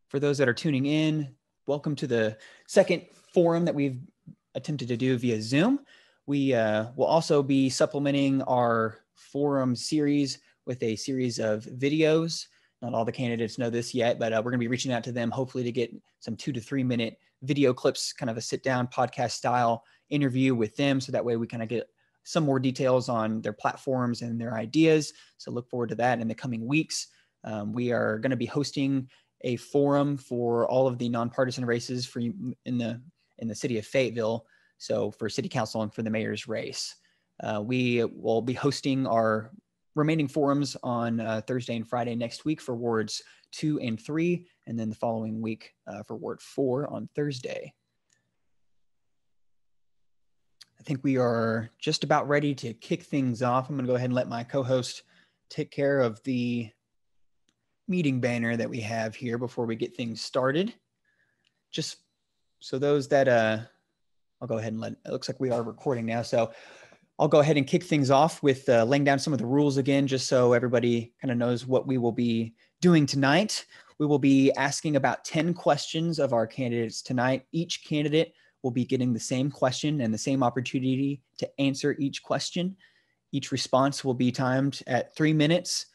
For those that are tuning in, welcome to the second forum that we've attempted to do via Zoom. We will also be supplementing our forum series with a series of videos. Not all the candidates know this yet, but we're going to be reaching out to them hopefully to get some 2 to 3 minute video clips, kind of a sit down podcast style interview with them. So that way we kind of get some more details on their platforms and their ideas. So look forward to that in the coming weeks. We are going to be hosting a forum for all of the nonpartisan races for in the city of Fayetteville. So for city council and for the mayor's race. We will be hosting our remaining forums on Thursday and Friday next week for wards 2 and 3, and then the following week for ward 4 on Thursday. I think we are just about ready to kick things off. I'm going to go ahead and let my co-host take care of the meeting banner that we have here before we get things started. Just so those that, I'll go ahead and it looks like we are recording now. So I'll go ahead and kick things off with laying down some of the rules again, just so everybody kind of knows what we will be doing tonight. We will be asking about 10 questions of our candidates tonight. Each candidate will be getting the same question and the same opportunity to answer each question. Each response will be timed at 3 minutes.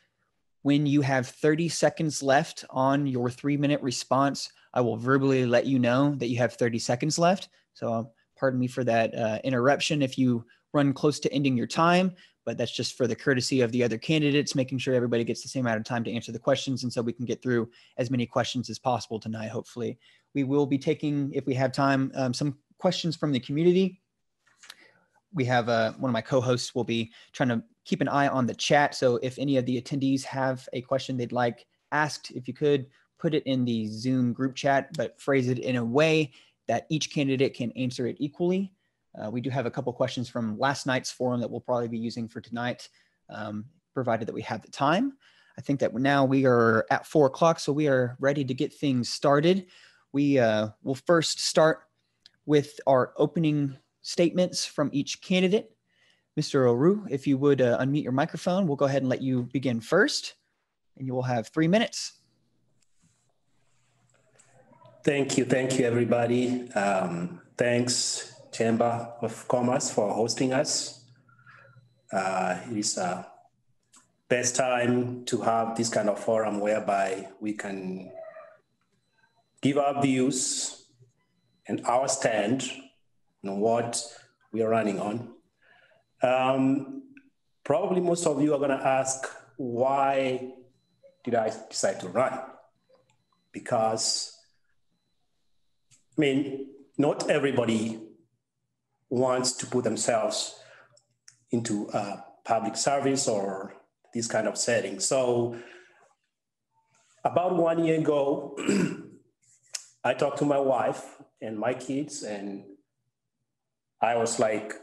When you have 30 seconds left on your 3-minute response, I will verbally let you know that you have 30 seconds left. So pardon me for that interruption if you run close to ending your time, but that's just for the courtesy of the other candidates, making sure everybody gets the same amount of time to answer the questions. And so we can get through as many questions as possible tonight, hopefully. We will be taking, if we have time, some questions from the community. We have one of my co-hosts will be trying to keep an eye on the chat. So if any of the attendees have a question they'd like asked, if you could put it in the Zoom group chat, but phrase it in a way that each candidate can answer it equally. We do have a couple questions from last night's forum that we'll probably be using for tonight, provided that we have the time. I think that now we are at 4 o'clock, so we are ready to get things started. We will first start with our opening statements from each candidate. Mr. Oroo, if you would unmute your microphone, we'll go ahead and let you begin first, and you will have 3 minutes. Thank you, everybody. Thanks, Chamber of Commerce, for hosting us. It is best time to have this kind of forum whereby we can give our views and our stand on what we are running on. Probably most of you are going to ask, why did I decide to run? Because, I mean, not everybody wants to put themselves into public service or this kind of setting. So about 1 year ago, I talked to my wife and my kids, and I was like,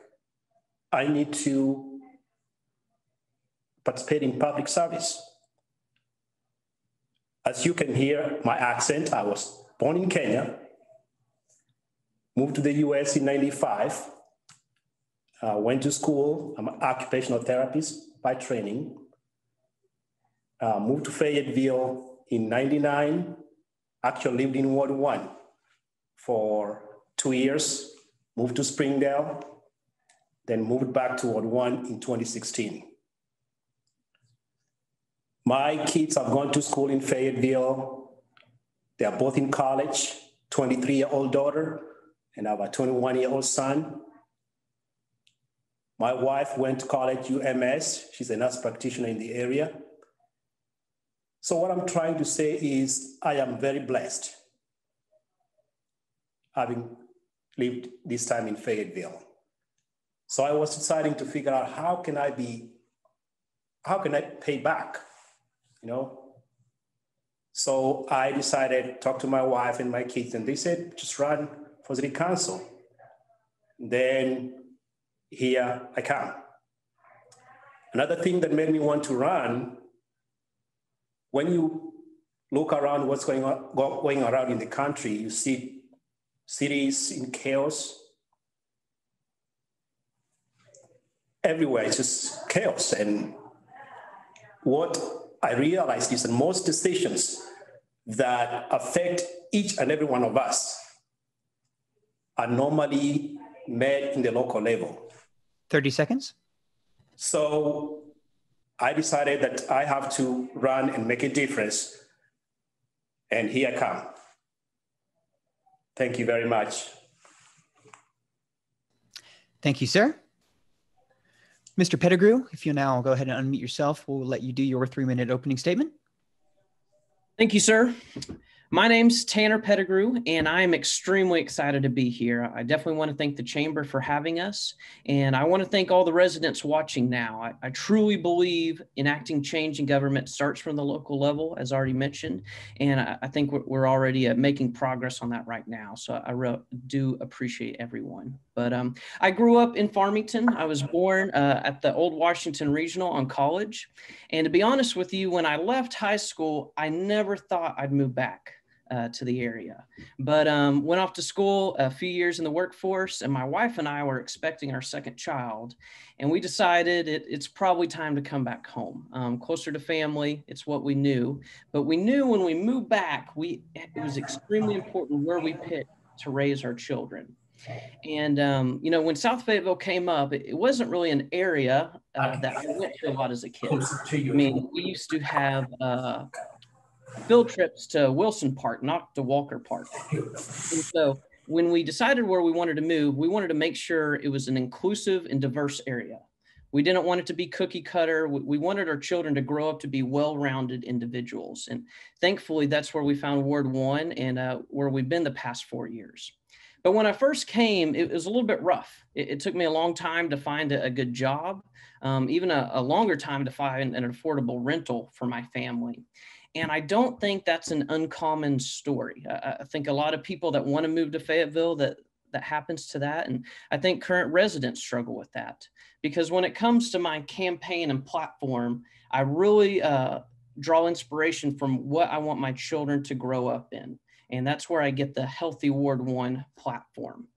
I need to participate in public service. As you can hear my accent, I was born in Kenya, moved to the US in '95, went to school. I'm an occupational therapist by training. Moved to Fayetteville in '99, actually lived in Ward 1 for 2 years, moved to Springdale, then moved back to Ward 1 in 2016. My kids have gone to school in Fayetteville. They are both in college, 23-year-old daughter, and I have a 21-year-old son. My wife went to college, UMS. She's a nurse practitioner in the area. So what I'm trying to say is I am very blessed having lived this time in Fayetteville. So I was deciding to figure out how can I pay back, you know? So I decided, talk to my wife and my kids, and they said, just run for city council. Then here I come. Another thing that made me want to run, when you look around what's going around in the country, you see cities in chaos. Everywhere, it's just chaos. And what I realized is that most decisions that affect each and every one of us are normally made in the local level. 30 seconds. So I decided that I have to run and make a difference. And here I come. Thank you very much. Thank you, sir. Mr. Pettigrew, if you'll now go ahead and unmute yourself, we'll let you do your 3-minute opening statement. Thank you, sir. My name's Tanner Pettigrew, and I'm extremely excited to be here. I definitely want to thank the Chamber for having us, and I want to thank all the residents watching now. I truly believe enacting change in government starts from the local level, as already mentioned, and I think we're already making progress on that right now, so I do appreciate everyone. But I grew up in Farmington. I was born at the Old Washington Regional on College, and to be honest with you, when I left high school, I never thought I'd move back to the area, but went off to school a few years in the workforce, and my wife and I were expecting our second child, and we decided it's probably time to come back home, closer to family. It's what we knew, but we knew when we moved back, it was extremely important where we picked to raise our children. And, you know, when South Fayetteville came up, it wasn't really an area that I went to a lot as a kid. I mean, we used to have field trips to Wilson Park, not to Walker Park. And so when we decided where we wanted to move, we wanted to make sure it was an inclusive and diverse area. We didn't want it to be cookie cutter. We wanted our children to grow up to be well-rounded individuals. And thankfully, that's where we found Ward 1 and where we've been the past 4 years. But when I first came, it was a little bit rough. It took me a long time to find a good job, even a longer time to find an affordable rental for my family. And I don't think that's an uncommon story. I think a lot of people that want to move to Fayetteville, that happens to that. And I think current residents struggle with that. Because when it comes to my campaign and platform, I really draw inspiration from what I want my children to grow up in. And that's where I get the Healthy Ward 1 platform.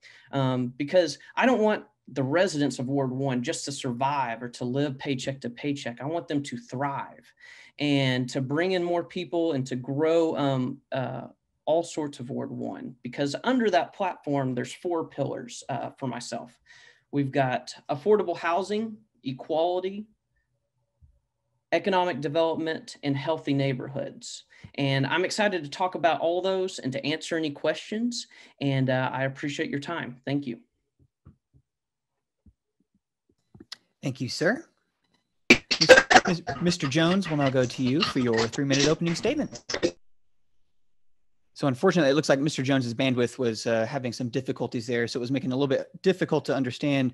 Because I don't want the residents of Ward 1 just to survive or to live paycheck to paycheck. I want them to thrive and to bring in more people and to grow all sorts of Ward 1. Because under that platform, there's 4 pillars for myself. We've got affordable housing, equality, economic development, and healthy neighborhoods. And I'm excited to talk about all those and to answer any questions. And I appreciate your time. Thank you. Thank you, sir. Mr. Jones, we'll now go to you for your 3-minute opening statement. So unfortunately, it looks like Mr. Jones's bandwidth was having some difficulties there, so it was making it a little bit difficult to understand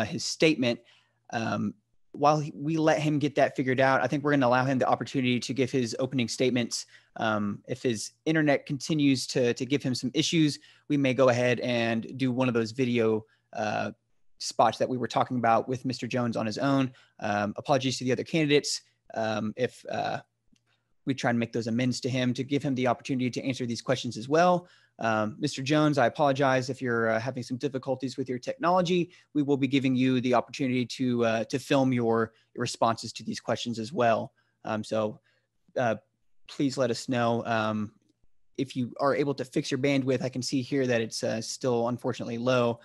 his statement. While we let him get that figured out, I think we're going to allow him the opportunity to give his opening statements. If his internet continues to give him some issues, we may go ahead and do one of those video spots that we were talking about with Mr. Jones on his own. Apologies to the other candidates if we try and make those amends to him to give him the opportunity to answer these questions as well. Mr. Jones, I apologize if you're having some difficulties with your technology. We will be giving you the opportunity to film your responses to these questions as well. So please let us know if you are able to fix your bandwidth. I can see here that it's still unfortunately low.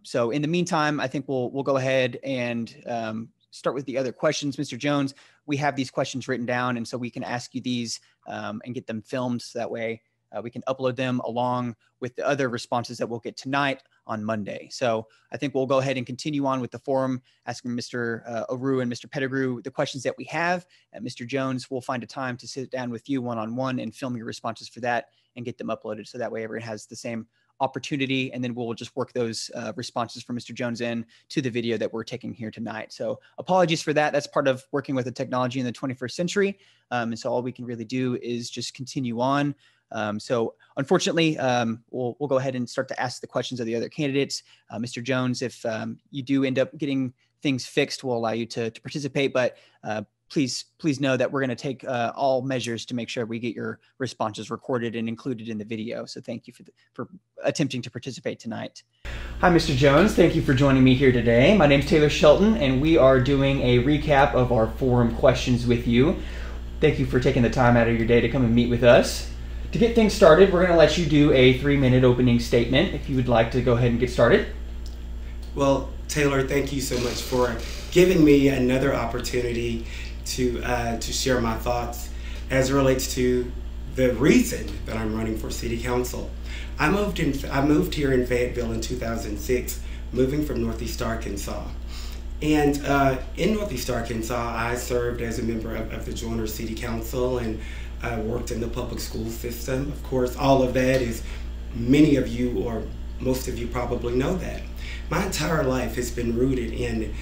So in the meantime, I think we'll go ahead and start with the other questions. Mr. Jones, we have these questions written down, and so we can ask you these and get them filmed. So that way we can upload them along with the other responses that we'll get tonight on Monday. So I think we'll go ahead and continue on with the forum, asking Mr. Oroo and Mr. Pettigrew the questions that we have. And Mr. Jones, we'll find a time to sit down with you one-on-one and film your responses for that and get them uploaded. So that way everyone has the same opportunity, and then we'll just work those responses from Mr. Jones in to the video that we're taking here tonight. So apologies for that. That's part of working with the technology in the 21st century. And so all we can really do is just continue on. So unfortunately, we'll go ahead and start to ask the questions of the other candidates. Mr. Jones, if you do end up getting things fixed, we'll allow you to participate, but please know that we're going to take all measures to make sure we get your responses recorded and included in the video. So thank you for attempting to participate tonight. Hi, Mr. Jones. Thank you for joining me here today. My name's Taylor Shelton, and we are doing a recap of our forum questions with you. Thank you for taking the time out of your day to come and meet with us. To get things started, we're going to let you do a 3-minute opening statement if you would like to go ahead and get started. Well, Taylor, thank you so much for giving me another opportunity to share my thoughts as it relates to the reason that I'm running for City Council. I moved here in Fayetteville in 2006, moving from Northeast Arkansas. And in Northeast Arkansas, I served as a member of the Joyner City Council and worked in the public school system. Of course, all of that is, many of you or most of you probably know that. My entire life has been rooted in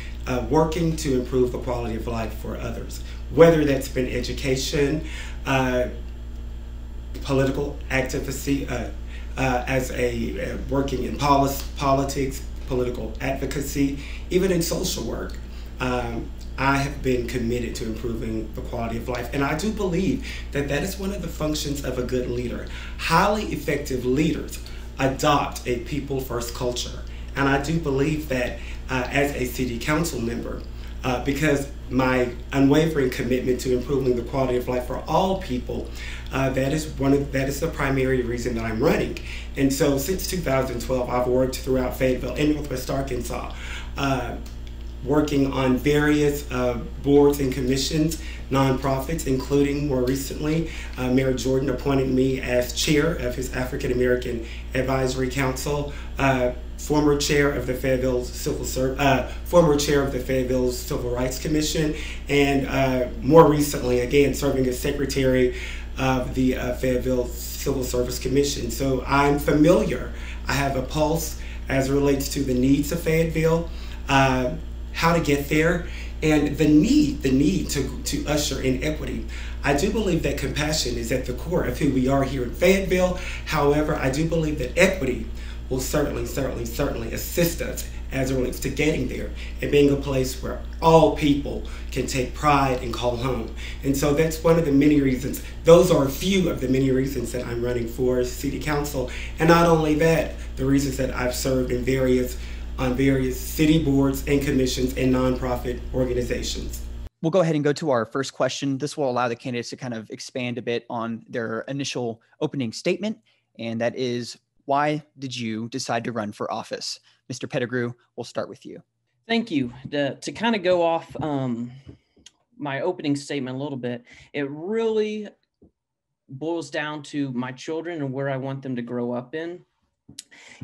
working to improve the quality of life for others, whether that's been education, political activism, working in politics, political advocacy, even in social work. I have been committed to improving the quality of life. And I do believe that that is one of the functions of a good leader. Highly effective leaders adopt a people-first culture. And I do believe that as a city council member, because my unwavering commitment to improving the quality of life for all people, that is the primary reason that I'm running. And so since 2012, I've worked throughout Fayetteville and Northwest Arkansas, working on various boards and commissions, nonprofits, including more recently, Mayor Jordan appointed me as chair of his African American Advisory Council, former chair of the Fayetteville Civil Rights Commission, and more recently, again, serving as secretary of the Fayetteville Civil Service Commission. So I'm familiar. I have a pulse as it relates to the needs of Fayetteville, how to get there, and the need to usher in equity. I do believe that compassion is at the core of who we are here in Fayetteville. However, I do believe that equity will certainly assist us as it relates to getting there and being a place where all people can take pride and call home. And so that's one of the many reasons. Those are a few of the many reasons that I'm running for City Council. And not only that, the reasons that I've served on various city boards and commissions and nonprofit organizations. We'll go ahead and go to our first question. This will allow the candidates to kind of expand a bit on their initial opening statement, and that is, why did you decide to run for office? Mr. Pettigrew, we'll start with you. Thank you. To kind of go off my opening statement a little bit, it really boils down to my children and where I want them to grow up in.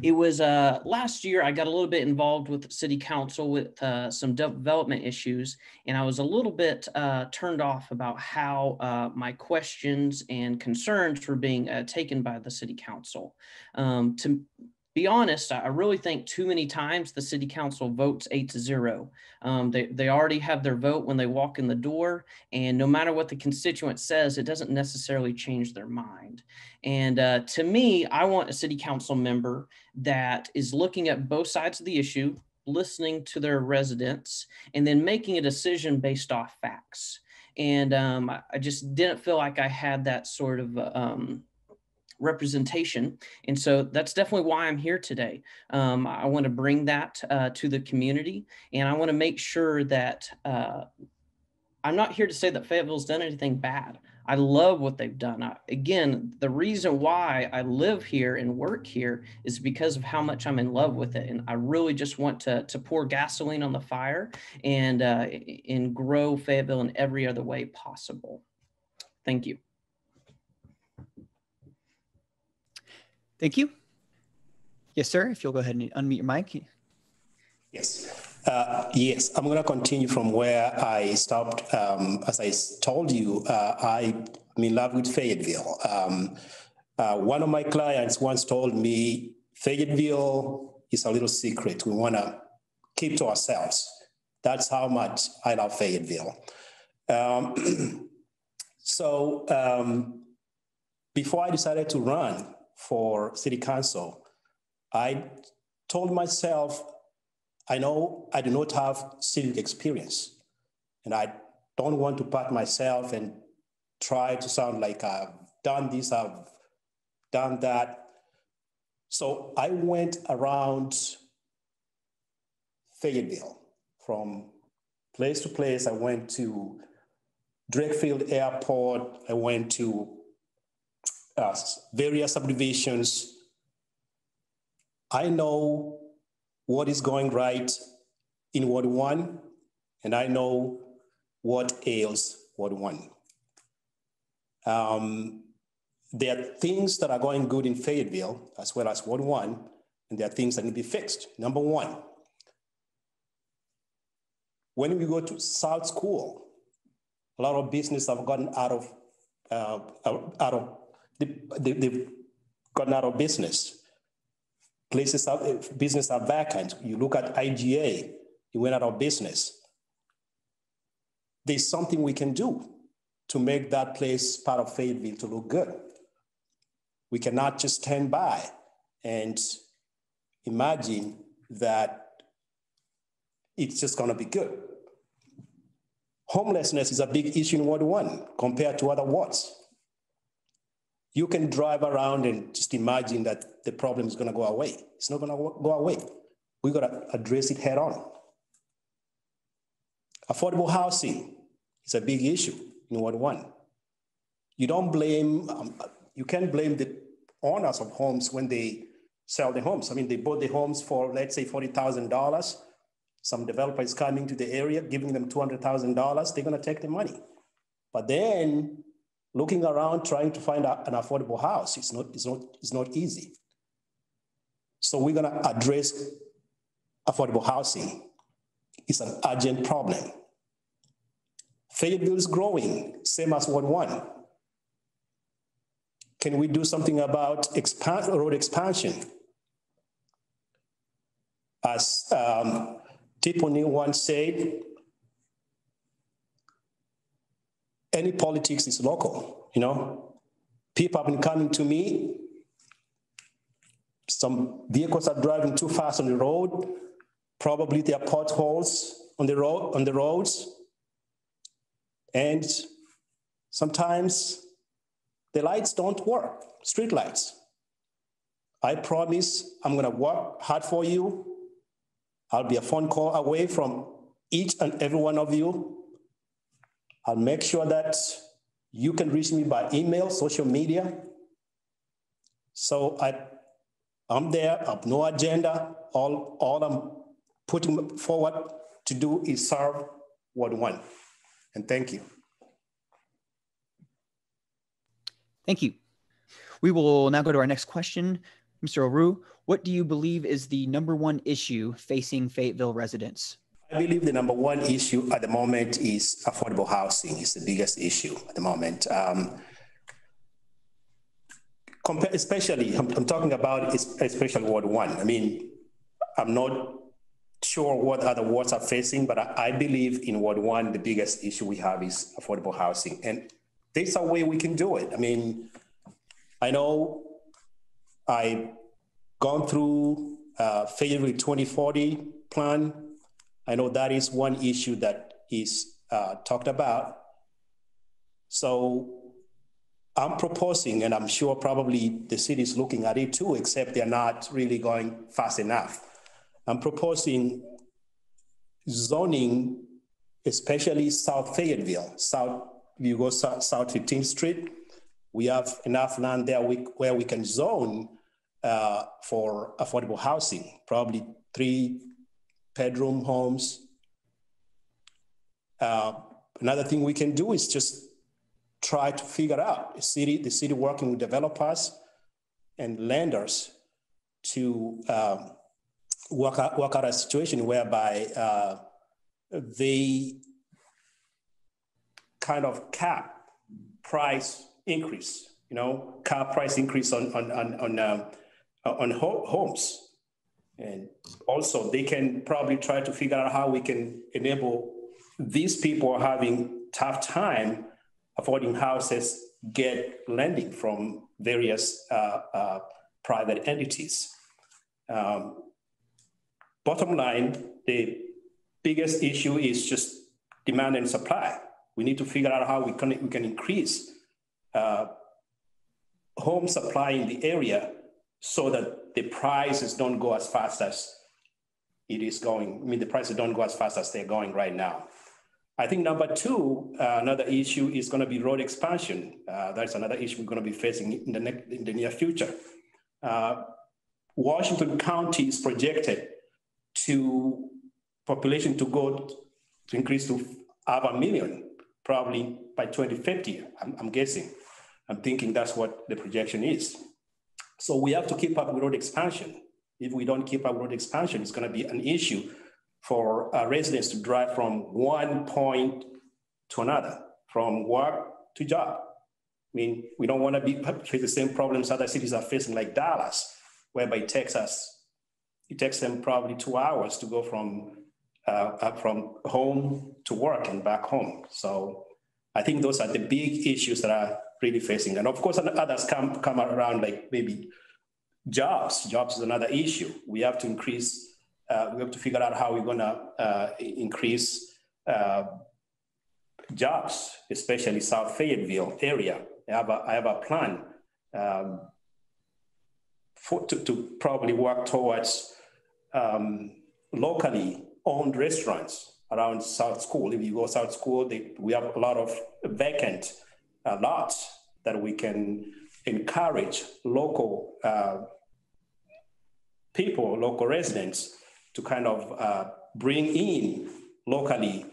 It was last year I got a little bit involved with City Council with some development issues, and I was a little bit turned off about how my questions and concerns were being taken by the City Council. To be honest, I really think too many times the City Council votes 8-0. They already have their vote when they walk in the door, and no matter what the constituent says, it doesn't necessarily change their mind. And to me, I want a City Council member that is looking at both sides of the issue, listening to their residents, and then making a decision based off facts. And I just didn't feel like I had that sort of representation. And so that's definitely why I'm here today. I want to bring that to the community, and I want to make sure that I'm not here to say that Fayetteville's done anything bad. I love what they've done. Again, the reason why I live here and work here is because of how much I'm in love with it. And I really just want to pour gasoline on the fire and grow Fayetteville in every other way possible. Thank you. Thank you. Yes, sir. If you'll go ahead and unmute your mic. Yes. Yes, I'm going to continue from where I stopped. As I told you, I'm in love with Fayetteville. One of my clients once told me, Fayetteville is a little secret we want to keep to ourselves. That's how much I love Fayetteville. Before I decided to run for City Council, I told myself, I know I do not have civic experience, and I don't want to pat myself and try to sound like I've done this, I've done that. So I went around Fayetteville from place to place. I went to Drakefield Airport. I went to various subdivisions. I know what is going right in Ward 1, and I know what ails Ward 1. There are things that are going good in Fayetteville as well as Ward 1, and there are things that need to be fixed. Number one, when we go to South School, a lot of business have gotten they've gotten out of business. Business are vacant. You look at IGA, it went out of business. There's something we can do to make that place part of Fayetteville to look good. We cannot just stand by and imagine that it's just gonna be good. Homelessness is a big issue in Ward 1 compared to other wards. You can drive around and just imagine that the problem is gonna go away. It's not gonna go away. We gotta address it head on. Affordable housing is a big issue in Ward 1. You don't blame, you can't blame the owners of homes when they sell the homes. I mean, they bought the homes for, let's say, $40,000. Some developer is coming to the area, giving them $200,000. They're gonna take the money. But then looking around, trying to find an affordable house, it's not easy. So we're gonna address affordable housing. It's an urgent problem. Fayetteville is growing, same as Ward 1. Can we do something about road expansion? As Tiffany once said, any politics is local, you know? People have been coming to me. Some vehicles are driving too fast on the road. Probably there are potholes on the roads. And sometimes the lights don't work, street lights. I promise I'm gonna work hard for you. I'll be a phone call away from each and every one of you. I'll make sure that you can reach me by email, social media. So I'm there, I have no agenda. All I'm putting forward to do is serve Ward 1. And thank you. Thank you. We will now go to our next question. Mr. Oroo, what do you believe is the #1 issue facing Fayetteville residents? I believe the #1 issue at the moment is affordable housing. It's the biggest issue at the moment. Especially, I'm talking about especially Ward 1. I mean, I'm not sure what other wards are facing, but I believe in Ward 1, the biggest issue we have is affordable housing. And there's a way we can do it. I mean, I know I've gone through Fayetteville 2040 plan. I know that is one issue that is talked about. So I'm proposing, and I'm sure probably the city is looking at it too, except they're not really going fast enough. I'm proposing zoning, especially South Fayetteville. You go South 15th Street, we have enough land there where we can zone for affordable housing, probably 3-bedroom homes. Another thing we can do is just try to figure out the city working with developers and lenders to work out a situation whereby they kind of cap price increase, cap price increase on homes. And also they can probably try to figure out how we can enable these people having tough time affording houses get lending from various private entities. Bottom line, the biggest issue is just demand and supply. We need to figure out how we can increase home supply in the area so that the prices don't go as fast as it is going. I mean, the prices don't go as fast as they're going right now. I think number two, another issue is going to be road expansion. That's another issue we're going to be facing in the near future. Washington County is projected to population to increase to over 1 million, probably by 2050, I'm guessing. I'm thinking that's what the projection is. So we have to keep up with road expansion. If we don't keep up with road expansion, it's going to be an issue for residents to drive from one point to another, from work to job. I mean, we don't want to face the same problems other cities are facing, like Dallas, whereby it takes them probably 2 hours to go from home to work and back home. So I think those are the big issues that are really facing. And of course, others come around, like maybe jobs. Jobs is another issue. We have to increase, we have to figure out how we're gonna increase jobs, especially South Fayetteville area. I have a plan to probably work towards locally owned restaurants around South School. If you go South School, we have a lot of vacant lots that we can encourage local people, local residents, to kind of bring in locally,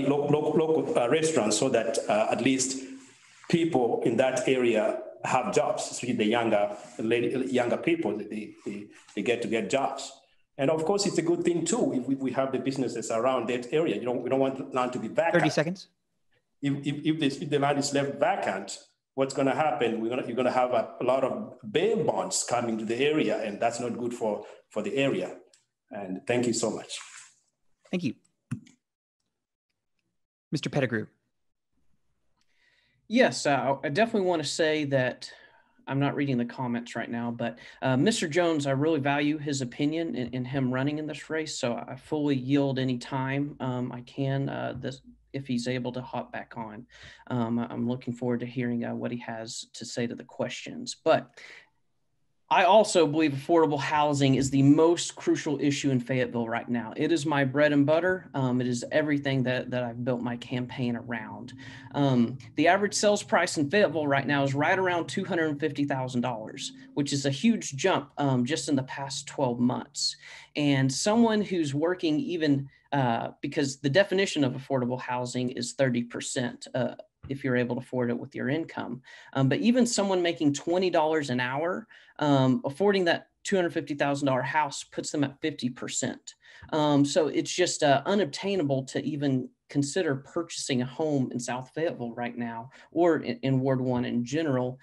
local restaurants, so that at least people in that area have jobs, especially the younger people. They get jobs. And of course, it's a good thing too if we have the businesses around that area. We don't want land to be vacant. 30 seconds. If the land is left vacant, what's going to happen? You're going to have a lot of bail bonds coming to the area, and that's not good for the area. And thank you so much. Thank you. Mr. Pettigrew. Yes, I definitely want to say that I'm not reading the comments right now, but Mr. Jones, I really value his opinion in him running in this race. So I fully yield any time I can if he's able to hop back on. I'm looking forward to hearing what he has to say to the questions. But I also believe affordable housing is the most crucial issue in Fayetteville right now. It is my bread and butter. It is everything that I've built my campaign around. The average sales price in Fayetteville right now is right around $250,000, which is a huge jump just in the past 12 months. And someone who's working even, because the definition of affordable housing is 30%. If you're able to afford it with your income. But even someone making $20 an hour, affording that $250,000 house puts them at 50%. So it's just unobtainable to even consider purchasing a home in South Fayetteville right now, or in Ward 1 in general,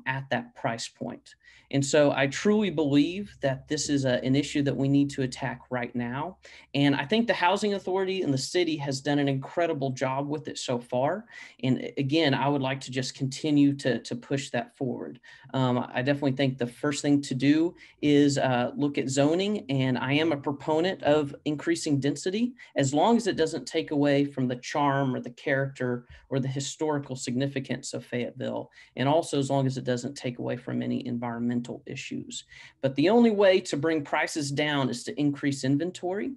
at that price point. And so I truly believe that this is an issue that we need to attack right now. And I think the Housing Authority and the city has done an incredible job with it so far. And again, I would like to just continue to push that forward. I definitely think the first thing to do is look at zoning. And I am a proponent of increasing density, as long as it doesn't take away from the charm or the character or the historical significance of Fayetteville. And also as long as it doesn't take away from any environmental issues. But the only way to bring prices down is to increase inventory.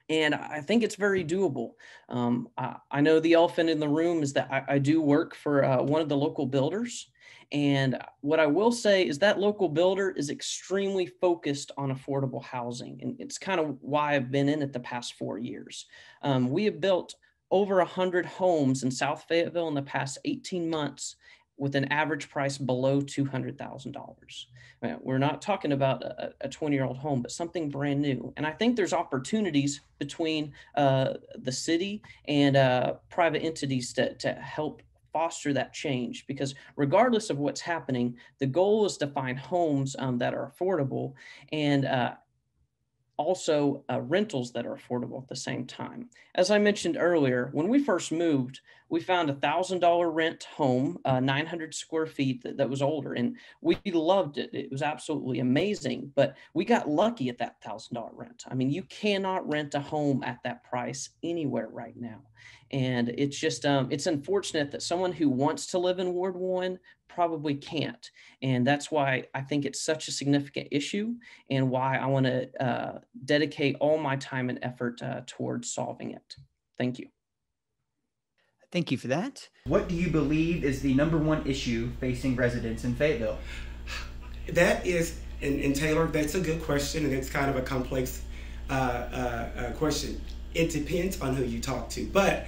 And I think it's very doable. I know the elephant in the room is that I do work for one of the local builders. And what I will say is that local builder is extremely focused on affordable housing. And it's kind of why I've been in it the past 4 years. We have built over 100 homes in South Fayetteville in the past 18 months with an average price below $200,000. We're not talking about a 20-year-old home, but something brand new. And I think there's opportunities between the city and private entities to help foster that change, because regardless of what's happening, the goal is to find homes that are affordable and also rentals that are affordable at the same time. As I mentioned earlier, when we first moved, We found $1,000 rent home, 900 square feet that was older, and we loved it. It was absolutely amazing, but we got lucky at that $1,000 rent. I mean, you cannot rent a home at that price anywhere right now. And it's just, it's unfortunate that someone who wants to live in Ward 1 probably can't. And that's why I think it's such a significant issue, and why I want to dedicate all my time and effort towards solving it. Thank you. Thank you for that. What do you believe is the #1 issue facing residents in Fayetteville? That is, and Taylor, that's a good question, and it's kind of a complex question. It depends on who you talk to, but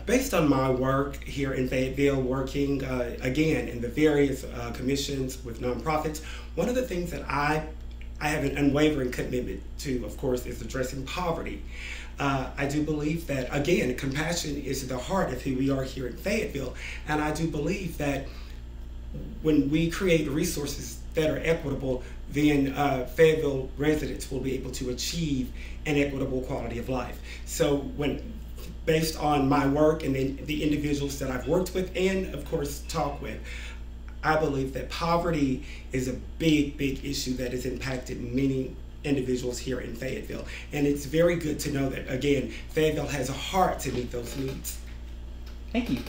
based on my work here in Fayetteville, working again in the various commissions with nonprofits, one of the things that I have an unwavering commitment to, of course, is addressing poverty. I do believe that, again, compassion is at the heart of who we are here in Fayetteville, and I do believe that when we create resources that are equitable, then Fayetteville residents will be able to achieve an equitable quality of life. So based on my work and the individuals that I've worked with and, of course, talk with, I believe that poverty is a big, big issue that has impacted many individuals here in Fayetteville. And it's very good to know that, again, Fayetteville has a heart to meet those needs. Thank you.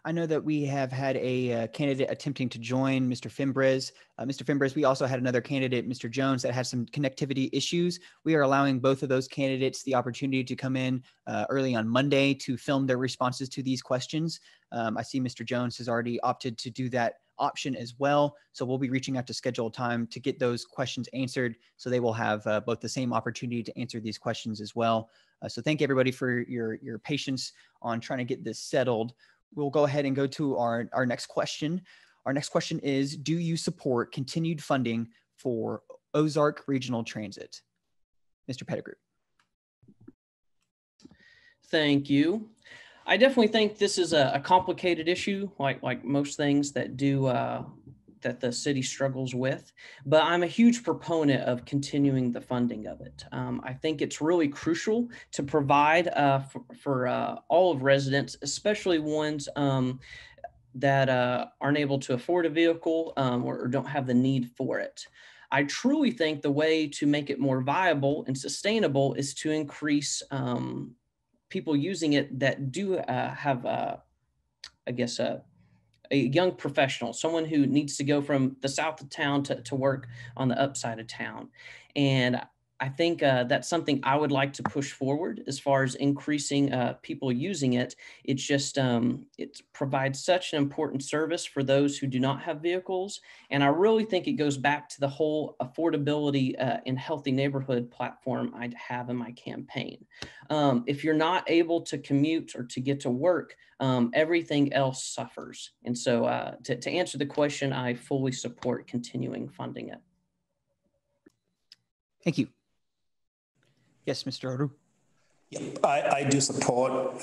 I know that we have had a candidate attempting to join, Mr. Fimbres. Mr. Fimbres, we also had another candidate, Mr. Jones, that had some connectivity issues. We are allowing both of those candidates the opportunity to come in early on Monday to film their responses to these questions. I see Mr. Jones has already opted to do that option as well. So we'll be reaching out to schedule time to get those questions answered, so they will have both the same opportunity to answer these questions as well. So thank everybody for your patience on trying to get this settled. We'll go ahead and go to our next question. Our next question is, do you support continued funding for Ozark Regional Transit? Mr. Pettigrew. Thank you. I definitely think this is a complicated issue, like most things that that the city struggles with, but I'm a huge proponent of continuing the funding of it. I think it's really crucial to provide for all of residents, especially ones that aren't able to afford a vehicle or don't have the need for it. I truly think the way to make it more viable and sustainable is to increase people using it that do have, I guess, a young professional, someone who needs to go from the south of town to work on the upside of town. And I think that's something I would like to push forward as far as increasing people using it. It's just, it provides such an important service for those who do not have vehicles. And I really think it goes back to the whole affordability and healthy neighborhood platform I have in my campaign. If you're not able to commute or to get to work, everything else suffers. And so to answer the question, I fully support continuing funding it. Thank you. Yes, Mr. Oroo. Yeah, I do support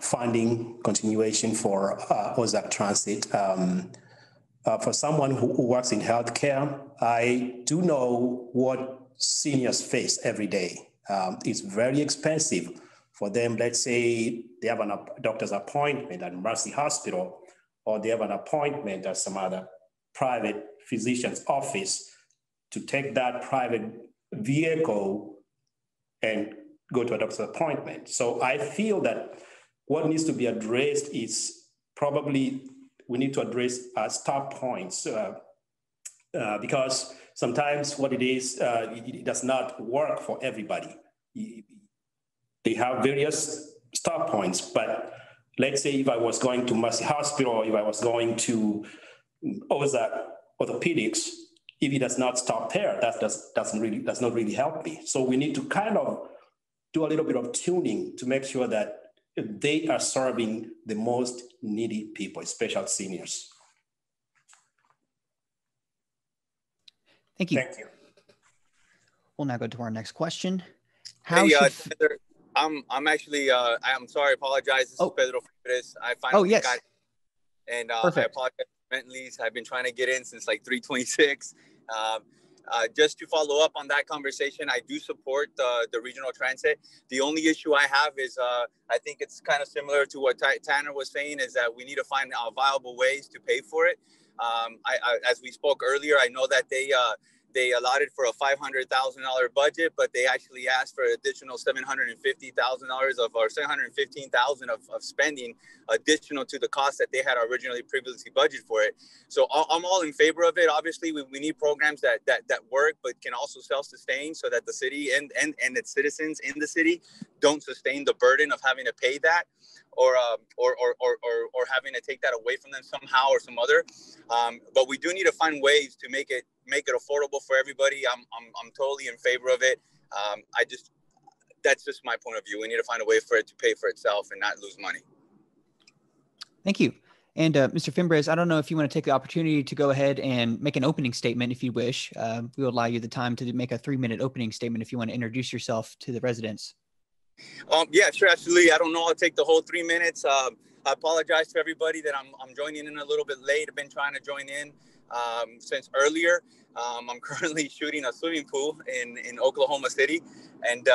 funding continuation for Ozark Transit. For someone who works in healthcare, I do know what seniors face every day. It's very expensive for them. Let's say they have a doctor's appointment at Mercy Hospital, or they have an appointment at some other private physician's office. To take that private vehicle and go to a doctor's appointment. So I feel that what needs to be addressed is probably we need to address stop points because sometimes what it is, it does not work for everybody. They have various stop points, but let's say if I was going to Mercy Hospital, if I was going to Ozark Orthopedics, if it does not stop there, that does not really help me. So we need to kind of do a little bit of tuning to make sure that they are serving the most needy people, especially seniors. Thank you. Thank you. We'll now go to our next question. I'm actually, I'm sorry, I apologize. This is Pedro Fimbres. I finally got it. And I apologize mentally. I've been trying to get in since like 3:26. just to follow up on that conversation, I do support the regional transit. The only issue I have is I think it's kind of similar to what Tanner was saying, is that we need to find viable ways to pay for it. As we spoke earlier, I know that they allotted for a $500,000 budget, but they actually asked for additional $750,000 or $715,000 of spending additional to the cost that they had originally previously budgeted for it. So I'm all in favor of it. Obviously, we need programs that work, but can also self-sustain, so that the city and its citizens in the city don't sustain the burden of having to pay that, or having to take that away from them somehow or some other. But we do need to find ways to make it affordable for everybody. I'm totally in favor of it. That's just my point of view. We need to find a way for it to pay for itself and not lose money. Thank you. And Mr. Fimbres, I don't know if you want to take the opportunity to go ahead and make an opening statement if you wish. We will allow you the time to make a 3-minute opening statement if you want to introduce yourself to the residents. Yeah, sure, absolutely. I don't know. I'll take the whole 3 minutes. I apologize to everybody that I'm joining in a little bit late. I've been trying to join in since earlier. I'm currently shooting a swimming pool in Oklahoma City, and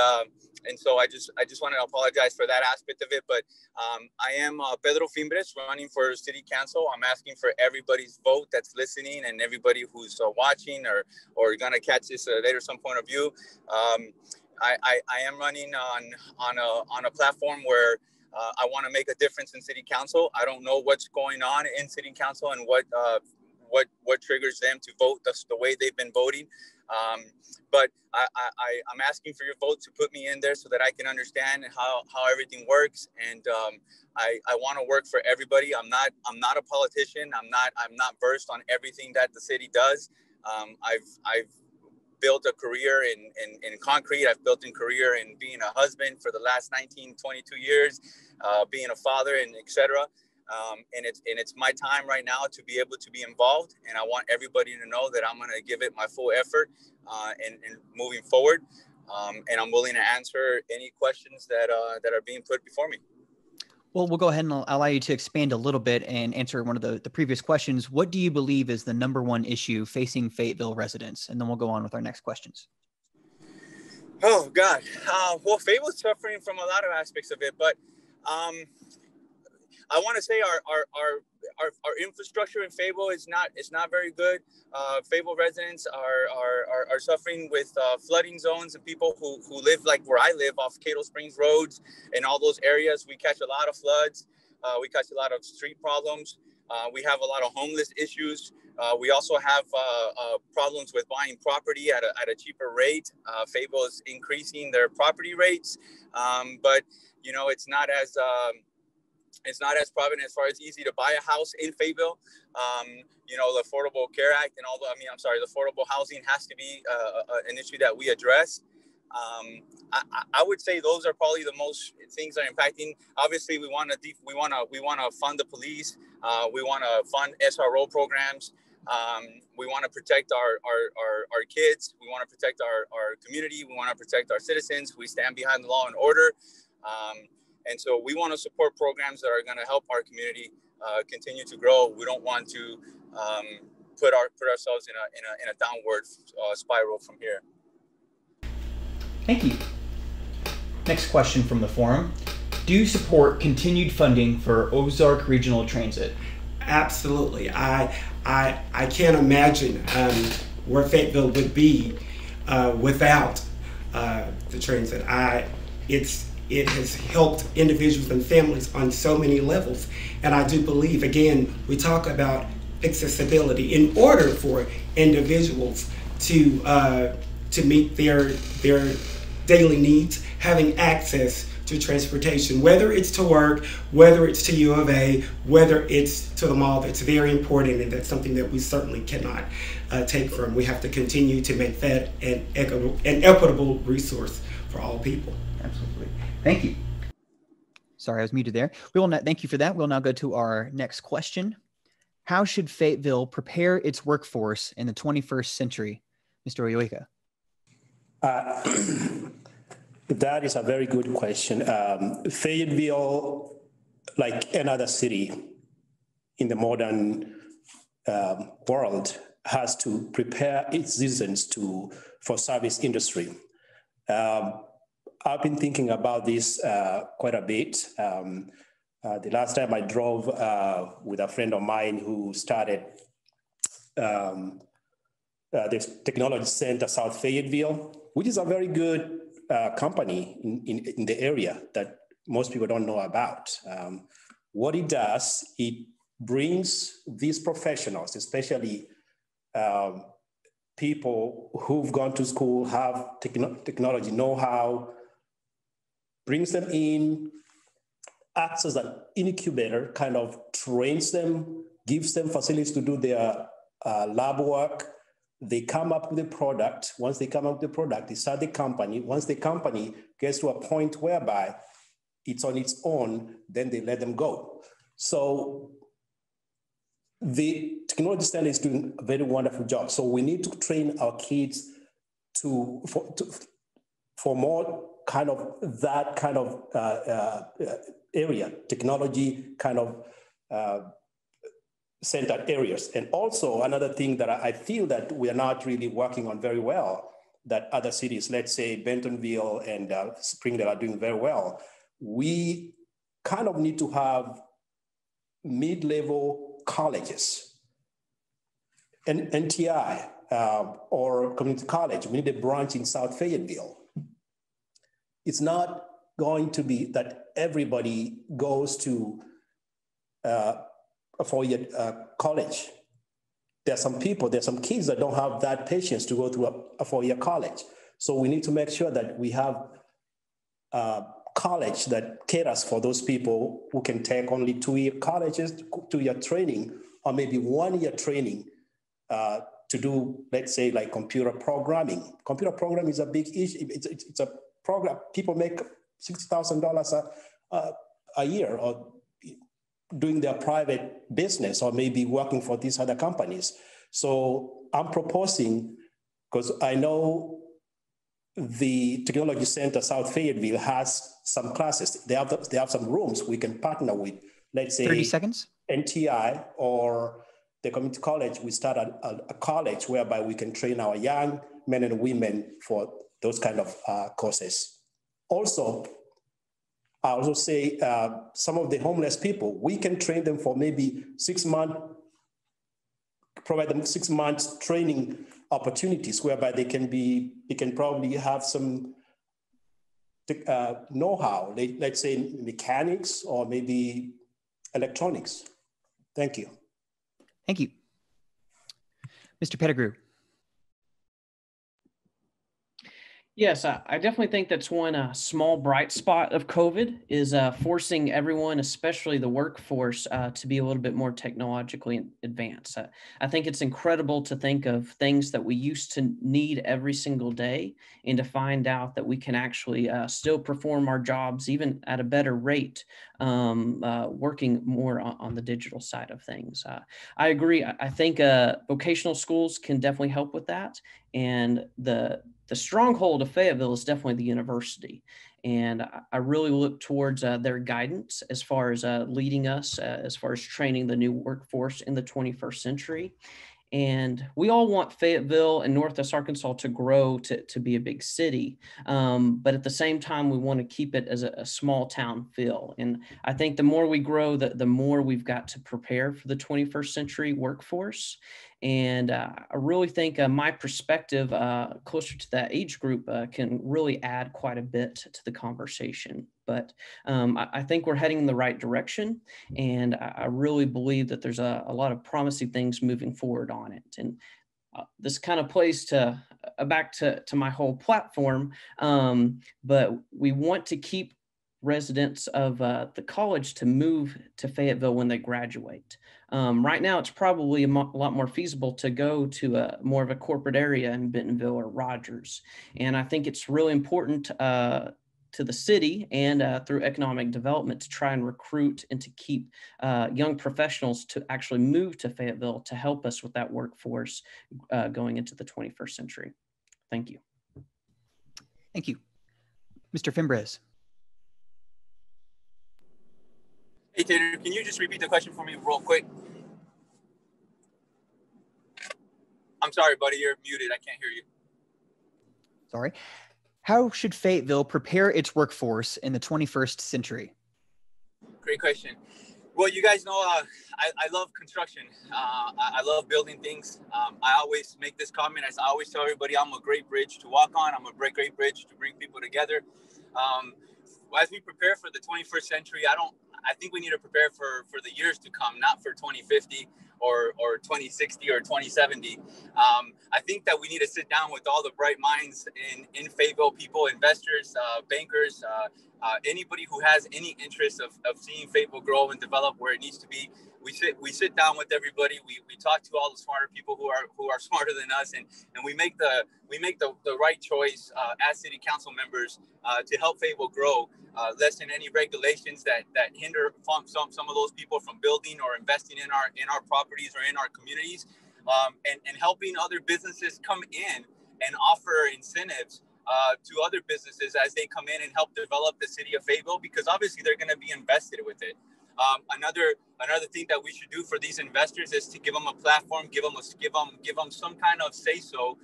so I just want to apologize for that aspect of it. But I am Pedro Fimbres, running for city council. I'm asking for everybody's vote that's listening, and everybody who's watching or gonna catch this later some point of view. I am running on a platform where I want to make a difference in city council. I don't know what's going on in city council and what triggers them to vote the way they've been voting. But I'm asking for your vote to put me in there so that I can understand how everything works. And I want to work for everybody. I'm not a politician. I'm not versed on everything that the city does. I've built a career in concrete. I've built a career in being a husband for the last 22 years, being a father, and etc. And it's my time right now to be able to be involved, and I want everybody to know that I'm going to give it my full effort in moving forward, and I'm willing to answer any questions that are being put before me. Well, we'll go ahead and I'll allow you to expand a little bit and answer one of the previous questions. What do you believe is the #1 issue facing Fayetteville residents? And then we'll go on with our next questions. Oh, God. Well, Fayetteville's suffering from a lot of aspects of it, but I want to say our infrastructure in Fayetteville is not very good. Fayetteville residents are suffering with flooding zones, and people who live like where I live off Cato Springs roads and all those areas. We catch a lot of floods. We catch a lot of street problems. We have a lot of homeless issues. We also have problems with buying property at a cheaper rate. Fayetteville is increasing their property rates, but it's not as prevalent as far as easy to buy a house in Fayetteville. The Affordable Care Act and the affordable housing has to be an issue that we address. I would say those are probably the most things that are impacting. Obviously, we want to fund the police. We want to fund SRO programs. We want to protect our kids. We want to protect our community. We want to protect our citizens. We stand behind the law and order. And so we want to support programs that are going to help our community continue to grow. We don't want to put ourselves in a downward spiral from here. Thank you. Next question from the forum. Do you support continued funding for Ozark Regional Transit? Absolutely. I can't imagine where Fayetteville would be without the transit. It has helped individuals and families on so many levels. And I do believe, again, we talk about accessibility. In order for individuals to meet their daily needs, having access to transportation, whether it's to work, whether it's to U of A, whether it's to the mall, that's very important, and that's something that we certainly cannot take from. We have to continue to make that an equitable resource for all people. Absolutely. Thank you. Sorry, I was muted there. Thank you for that. We'll now go to our next question. How should Fayetteville prepare its workforce in the 21st century? Mr. Oyioka. That is a very good question. Fayetteville, like another city in the modern world, has to prepare its citizens for service industry. I've been thinking about this quite a bit. The last time I drove with a friend of mine who started this technology center, South Fayetteville, which is a very good company in the area that most people don't know about. What it does, it brings these professionals, especially people who've gone to school, have technology know-how, brings them in, acts as an incubator, kind of trains them, gives them facilities to do their lab work. They come up with a product. Once they come up with the product, they start the company. Once the company gets to a point whereby it's on its own, then they let them go. So the technology center is doing a very wonderful job. So we need to train our kids for more kind of that kind of area, technology kind of centered areas. And also another thing that I feel that we are not really working on very well, that other cities, let's say Bentonville and Springdale are doing very well. We kind of need to have mid-level colleges, and NTI or community college. We need a branch in South Fayetteville. It's not going to be that everybody goes to a four-year college. There's some kids that don't have that patience to go through a four-year college. So we need to make sure that we have college that caters for those people who can take only two-year colleges, two-year training, or maybe one-year training to do, let's say, like computer programming. Computer programming is a big issue. It's a program. People make $60,000 a year, or doing their private business, or maybe working for these other companies. So I'm proposing, because I know the Technology Center South Fayetteville has some classes. They have some rooms we can partner with, let's say 30 seconds. NTI or the community college. We start a college whereby we can train our young men and women for those kind of courses. Also, I also say some of the homeless people, we can train them for maybe 6 months, provide them 6 months training opportunities whereby they can probably have some know-how, let's say mechanics or maybe electronics. Thank you. Thank you. Mr. Pettigrew. Yes, I definitely think that's one small bright spot of COVID is forcing everyone, especially the workforce, to be a little bit more technologically advanced. I think it's incredible to think of things that we used to need every single day and to find out that we can actually still perform our jobs even at a better rate, working more on the digital side of things. I agree. I think vocational schools can definitely help with that. And the stronghold of Fayetteville is definitely the university. And I really look towards their guidance as far as leading us, as far as training the new workforce in the 21st century. And we all want Fayetteville and Northwest Arkansas to grow to be a big city. But at the same time, we want to keep it as a small town feel. And I think the more we grow, the more we've got to prepare for the 21st century workforce. And I really think my perspective closer to that age group can really add quite a bit to the conversation. But I think we're heading in the right direction. And I really believe that there's a lot of promising things moving forward on it. And this kind of plays to back to my whole platform. But we want to keep residents of the college to move to Fayetteville when they graduate. Right now, it's probably a lot more feasible to go to more of a corporate area in Bentonville or Rogers. And I think it's really important to the city and through economic development to try and recruit and to keep young professionals to actually move to Fayetteville to help us with that workforce going into the 21st century. Thank you. Thank you. Mr. Fimbres. Hey, Taylor, can you just repeat the question for me real quick? I'm sorry, buddy, you're muted. I can't hear you. Sorry. How should Fayetteville prepare its workforce in the 21st century? Great question. Well, you guys know I love construction. I love building things. I always make this comment. As I always tell everybody, I'm a great bridge to walk on. I'm a great bridge to bring people together. As we prepare for the 21st century, I think we need to prepare for the years to come, not for 2050 or 2060 or 2070. I think that we need to sit down with all the bright minds in Fayetteville, people, investors, bankers, anybody who has any interest of seeing Fayetteville grow and develop where it needs to be. We sit down with everybody. We talk to all the smarter people who are smarter than us, and we make the right choice as city council members to help Fayetteville grow. Lessen any regulations that hinder some of those people from building or investing in our properties or in our communities, and helping other businesses come in and offer incentives to other businesses as they come in and help develop the city of Fayetteville, because obviously they're going to be invested with it. Another thing that we should do for these investors is to give them a platform, give them some kind of say so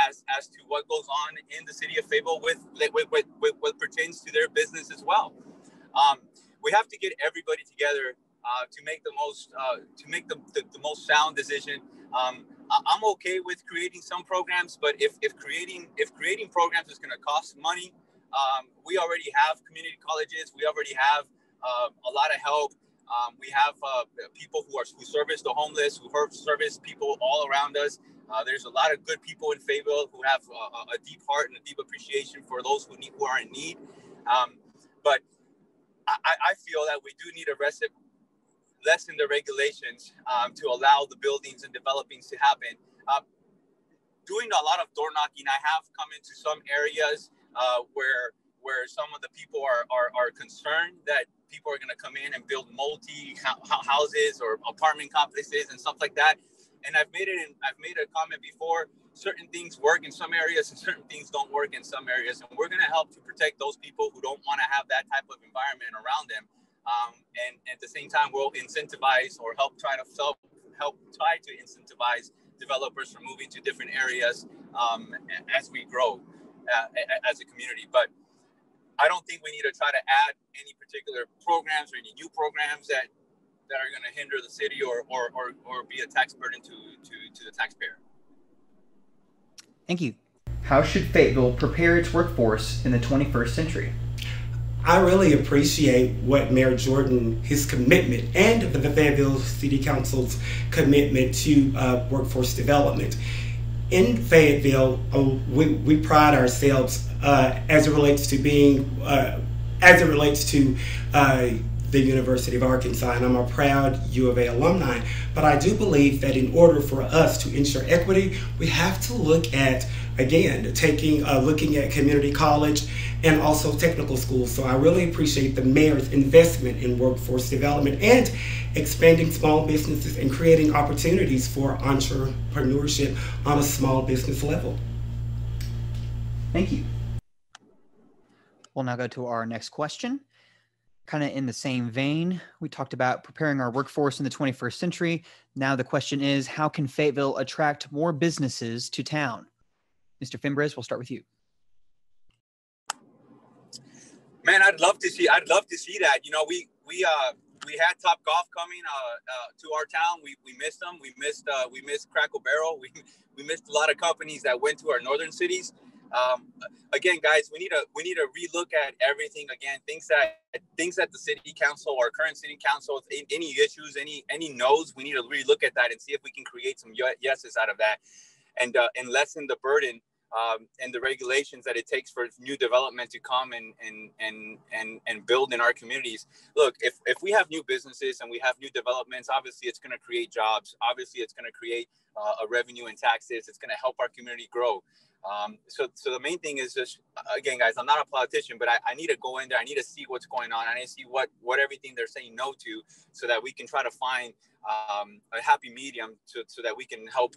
as to what goes on in the city of Fayetteville with what pertains to their business as well. We have to get everybody together to make the most sound decision. I'm okay with creating some programs, but if creating programs is going to cost money, we already have community colleges. We already have a lot of help. We have people who service the homeless, who service people all around us. There's a lot of good people in Fayetteville who have a deep heart and a deep appreciation for those who are in need. But I feel that we do need to lessen the regulations to allow the buildings and developings to happen. Doing a lot of door knocking, I have come into some areas where some of the people are concerned that people are going to come in and build multi-houses or apartment complexes and stuff like that. And I've made a comment before. Certain things work in some areas and certain things don't work in some areas. And we're going to help to protect those people who don't want to have that type of environment around them. And at the same time, we'll incentivize or help try to incentivize developers from moving to different areas as we grow as a community. But I don't think we need to try to add any particular programs or any new programs that are going to hinder the city or be a tax burden to the taxpayer. Thank you. How should Fayetteville prepare its workforce in the 21st century? I really appreciate what Mayor Jordan, his commitment, and the Fayetteville City Council's commitment to workforce development. In Fayetteville, we pride ourselves as it relates to the University of Arkansas, and I'm a proud U of A alumni. But I do believe that in order for us to ensure equity, we have to look at, again, looking at community college and also technical schools. So I really appreciate the mayor's investment in workforce development and expanding small businesses and creating opportunities for entrepreneurship on a small business level. Thank you. We'll now go to our next question. Kind of in the same vein, we talked about preparing our workforce in the 21st century. Now the question is, how can Fayetteville attract more businesses to town? Mr. Fimbres, we'll start with you. Man, I'd love to see that. You know, we had Top Golf coming to our town. We missed them. We missed Crackle Barrel. We missed a lot of companies that went to our northern cities. Again, guys, we need to relook at everything again. Things that the city council or current city council, any issues, any no's, we need to relook at that and see if we can create some yeses out of that, and lessen the burden and the regulations that it takes for new development to come and build in our communities. Look, if we have new businesses and we have new developments, obviously it's going to create jobs. Obviously it's going to create a revenue and taxes. It's going to help our community grow. So the main thing is just, again, guys, I'm not a politician, but I need to go in there. I need to see what's going on. I need to see what everything they're saying no to, so that we can try to find a happy medium so that we can help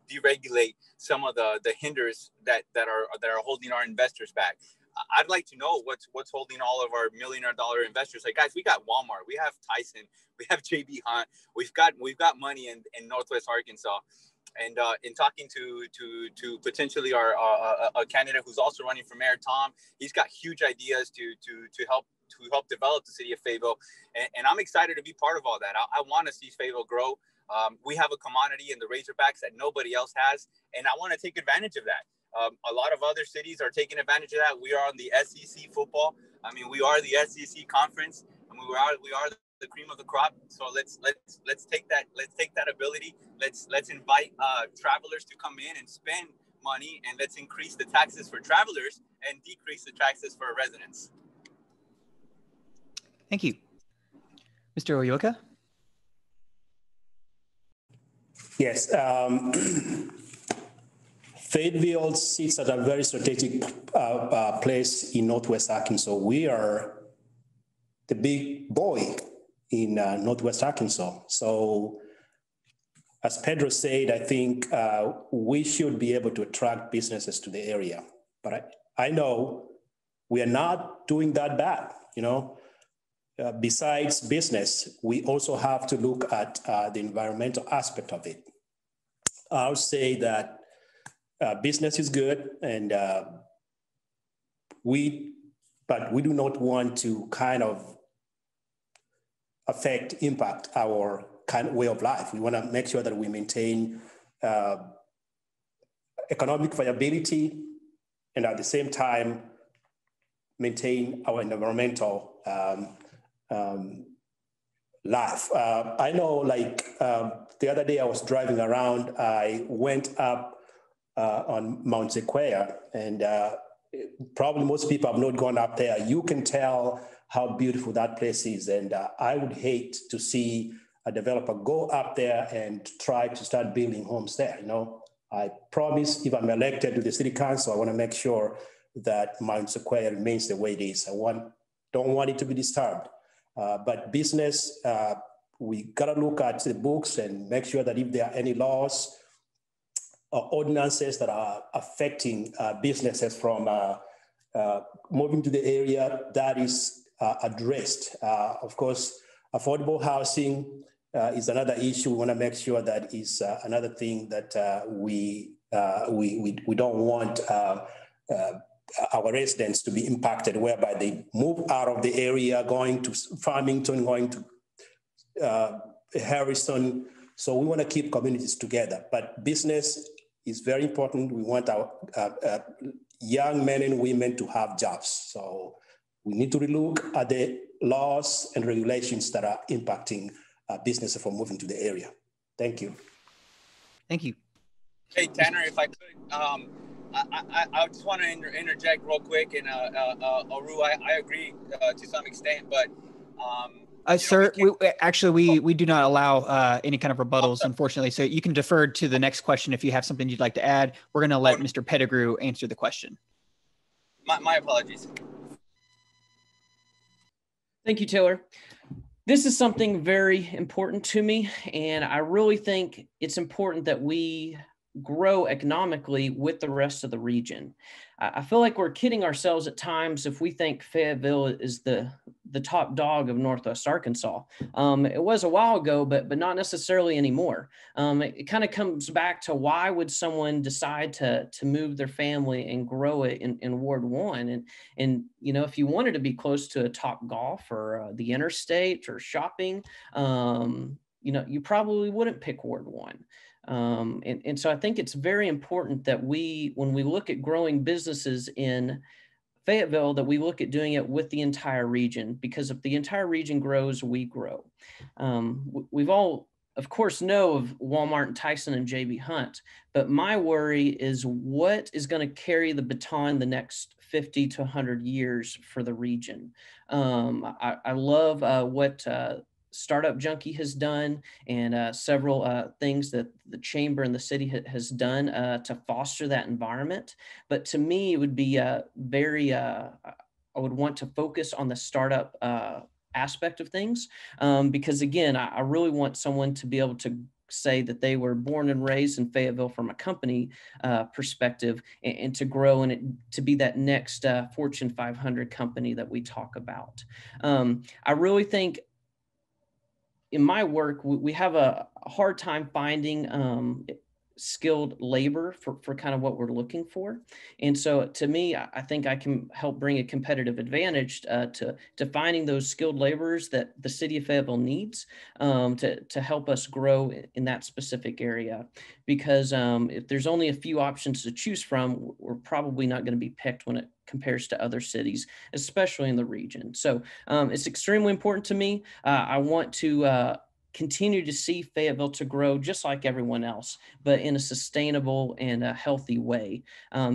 deregulate some of the hinders that are holding our investors back. I'd like to know what's holding all of our $1 million investors. Like, guys, we got Walmart, we have Tyson, we have JB Hunt, we've got money in Northwest Arkansas. And in talking to potentially our a candidate who's also running for mayor, Tom, he's got huge ideas to help develop the city of Fayetteville, and I'm excited to be part of all that. I want to see Fayetteville grow. We have a commodity in the Razorbacks that nobody else has, and I want to take advantage of that. A lot of other cities are taking advantage of that. We are on the SEC football. I mean, we are the SEC conference, and we are the cream of the crop. So let's take that ability. Let's invite travelers to come in and spend money, and let's increase the taxes for travelers and decrease the taxes for residents. Thank you. Mr. Oyioka? Yes. Fayetteville sits at a very strategic place in Northwest Arkansas. We are the big boy in Northwest Arkansas. So as Pedro said, I think we should be able to attract businesses to the area. But I know we are not doing that bad, you know. Besides business, we also have to look at the environmental aspect of it. I'll say that business is good, and but we do not want to kind of impact our kind of way of life. We want to make sure that we maintain economic viability, and at the same time maintain our environmental life. I know, like the other day I was driving around, I went up on Mount Sequoia, and probably most people have not gone up there. You can tell how beautiful that place is, and I would hate to see a developer go up there and try to start building homes there. You know, I promise if I'm elected to the city council, I want to make sure that Mount Sequoia remains the way it is. Don't want it to be disturbed. But business, we gotta look at the books and make sure that if there are any laws or ordinances that are affecting businesses from moving to the area, that is addressed. Of course, affordable housing is another issue. We want to make sure that is another thing that we don't want our residents to be impacted, whereby they move out of the area, going to Farmington, going to Harrison. So we want to keep communities together. But business is very important. We want our young men and women to have jobs. So we need to relook at the laws and regulations that are impacting businesses from moving to the area. Thank you. Thank you. Hey, Tanner, if I could, I just want to interject real quick. And Oroo, I agree to some extent, but sir, we do not allow any kind of rebuttals, unfortunately. So you can defer to the next question if you have something you'd like to add. We're going to let Mr. Pettigrew answer the question. My apologies. Thank you, Taylor. This is something very important to me, and I really think it's important that we grow economically with the rest of the region. I feel like we're kidding ourselves at times if we think Fayetteville is the top dog of Northwest Arkansas. It was a while ago, but not necessarily anymore. It kind of comes back to, why would someone decide to move their family and grow it in Ward 1? And you know, if you wanted to be close to a Top Golf or the interstate or shopping, you know, you probably wouldn't pick Ward 1. And so I think it's very important that when we look at growing businesses in Fayetteville, that we look at doing it with the entire region, because if the entire region grows, we grow. We've all, of course, know of Walmart and Tyson and JB Hunt, but my worry is what is going to carry the baton the next 50 to 100 years for the region. I love what Startup Junkie has done, and several things that the chamber and the city has done to foster that environment. But to me, it would be I would want to focus on the startup aspect of things, because again, I really want someone to be able to say that they were born and raised in Fayetteville from a company perspective, and to grow and to be that next Fortune 500 company that we talk about. I really think in my work, we have a hard time finding skilled labor for kind of what we're looking for. And so to me, I think I can help bring a competitive advantage to finding those skilled laborers that the city of Fayetteville needs to help us grow in that specific area. Because if there's only a few options to choose from, we're probably not going to be picked when it compares to other cities, especially in the region. So it's extremely important to me. I want to continue to see Fayetteville to grow just like everyone else, but in a sustainable and a healthy way,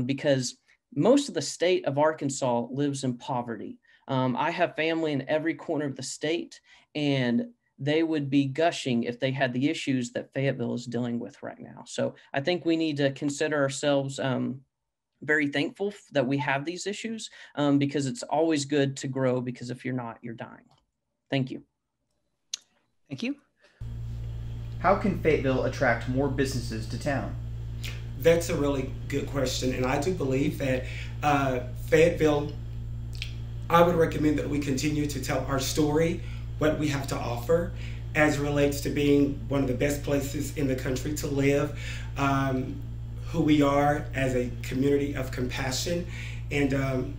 because most of the state of Arkansas lives in poverty. I have family in every corner of the state, and they would be gushing if they had the issues that Fayetteville is dealing with right now. So I think we need to consider ourselves very thankful that we have these issues, because it's always good to grow, because if you're not, you're dying. Thank you. Thank you. How can Fayetteville attract more businesses to town? That's a really good question. And I do believe that Fayetteville, I would recommend that we continue to tell our story, what we have to offer, as it relates to being one of the best places in the country to live, who we are as a community of compassion. And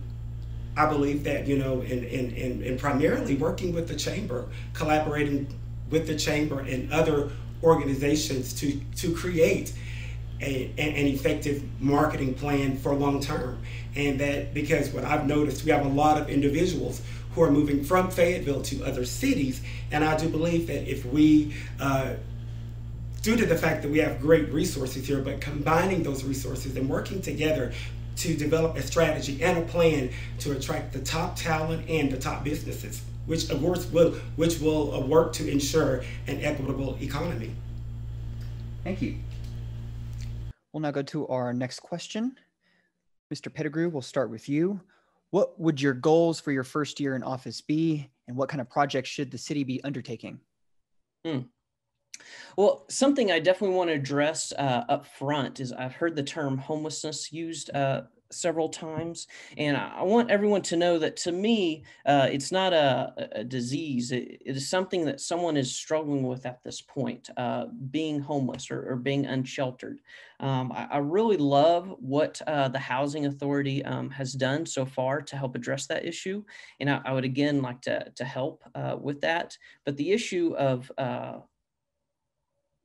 I believe that, you know, in primarily working with the Chamber, collaborating with the Chamber and other organizations to create an effective marketing plan for long term. And that, because what I've noticed, we have a lot of individuals who are moving from Fayetteville to other cities, and I do believe that if we, due to the fact that we have great resources here, but combining those resources and working together to develop a strategy and a plan to attract the top talent and the top businesses, which of course will work to ensure an equitable economy. Thank you. We'll now go to our next question. Mr. Pettigrew, we'll start with you. What would your goals for your first year in office be, and what kind of projects should the city be undertaking? Well, something I definitely want to address up front is I've heard the term homelessness used several times, and I want everyone to know that to me, it's not a disease. It is something that someone is struggling with at this point, being homeless or being unsheltered. I really love what the Housing Authority has done so far to help address that issue, and I would again like to help with that. But the issue of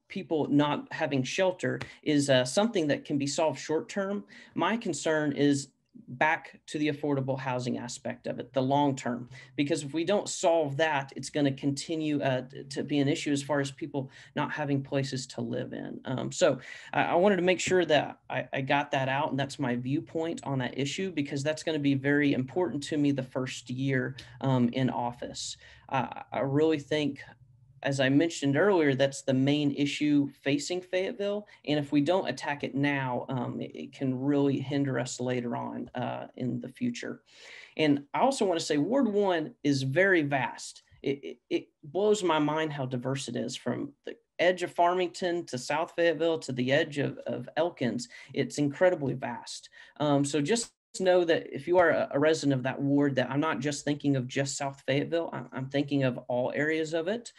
people not having shelter is something that can be solved short term. My concern is back to the affordable housing aspect of it, the long term, because if we don't solve that, it's going to continue to be an issue as far as people not having places to live in. So I wanted to make sure that I got that out, and that's my viewpoint on that issue, because that's going to be very important to me the first year in office. I really think, as I mentioned earlier, that's the main issue facing Fayetteville. And if we don't attack it now, it can really hinder us later on in the future. And I also want to say Ward 1 is very vast. It blows my mind how diverse it is, from the edge of Farmington to South Fayetteville to the edge of Elkins. It's incredibly vast. So just know that if you are a resident of that ward, that I'm not just thinking of just South Fayetteville, I'm thinking of all areas of it,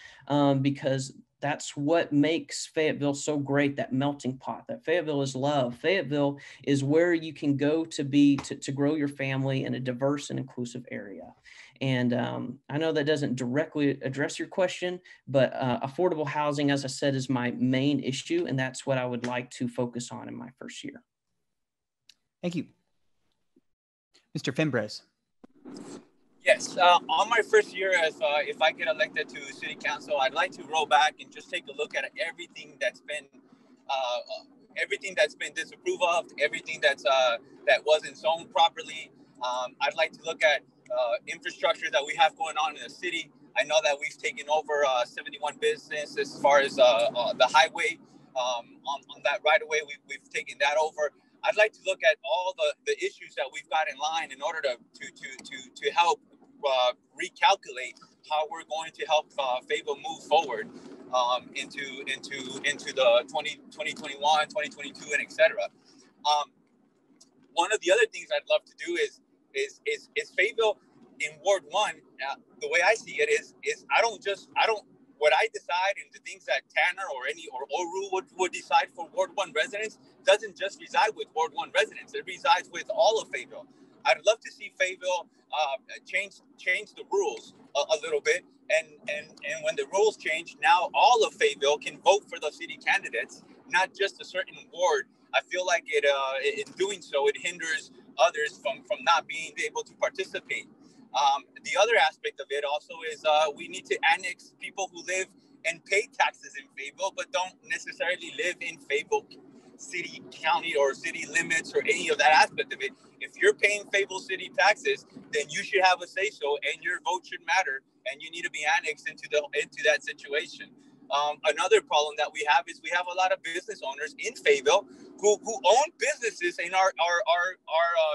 because that's what makes Fayetteville so great, that melting pot, that Fayetteville is love. Fayetteville is where you can go to grow your family in a diverse and inclusive area. And I know that doesn't directly address your question, but affordable housing, as I said, is my main issue, and that's what I would like to focus on in my first year. Thank you. Mr. Fimbres. Yes, on my first year, if I get elected to city council, I'd like to roll back and just take a look at everything that's been disapproved of, everything that wasn't zoned properly. I'd like to look at infrastructure that we have going on in the city. I know that we've taken over 71 business as far as the highway. On that right away, we've taken that over. I'd like to look at all the issues that we've got in line in order to help recalculate how we're going to help Fayetteville move forward into the 2021, 2022, and etc. One of the other things I'd love to do is Fayetteville in Ward 1. The way I see it is I don't what I decide and the things that Tanner or Oroo would decide for Ward 1 residents doesn't just reside with Ward 1 residents. It resides with all of Fayetteville. I'd love to see Fayetteville change the rules a little bit. And when the rules change, now all of Fayetteville can vote for the city candidates, not just a certain ward. I feel like in doing so, it hinders others from not being able to participate. The other aspect of it also is we need to annex people who live and pay taxes in Fayetteville, but don't necessarily live in Fayetteville city, county, or city limits, or any of that aspect of it. If you're paying Fayetteville city taxes, then you should have a say-so, and your vote should matter, and you need to be annexed into that situation. Another problem that we have is we have a lot of business owners in Fayetteville who own businesses and are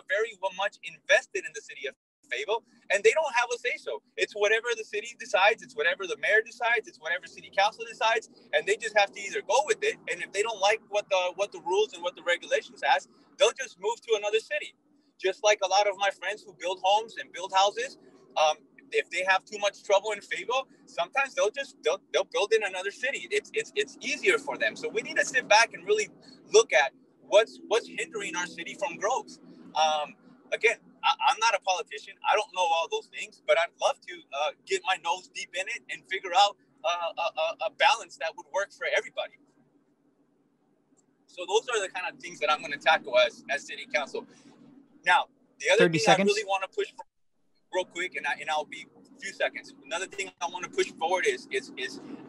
very much invested in the city of Fayetteville, and they don't have a say-so. It's whatever the city decides, it's whatever the mayor decides, it's whatever city council decides, and they just have to either go with it, and if they don't like what the rules and what the regulations has, they'll just move to another city. Just like a lot of my friends who build homes and build houses, if they have too much trouble in Fayetteville, sometimes they'll build in another city. It's easier for them. So we need to sit back and really look at what's hindering our city from growth. Again, I'm not a politician. I don't know all those things, but I'd love to get my nose deep in it and figure out a balance that would work for everybody. So those are the kind of things that I'm going to tackle as city council. Now, the other thing I really want to push for real quick, and I'll be a few seconds. Another thing I want to push forward is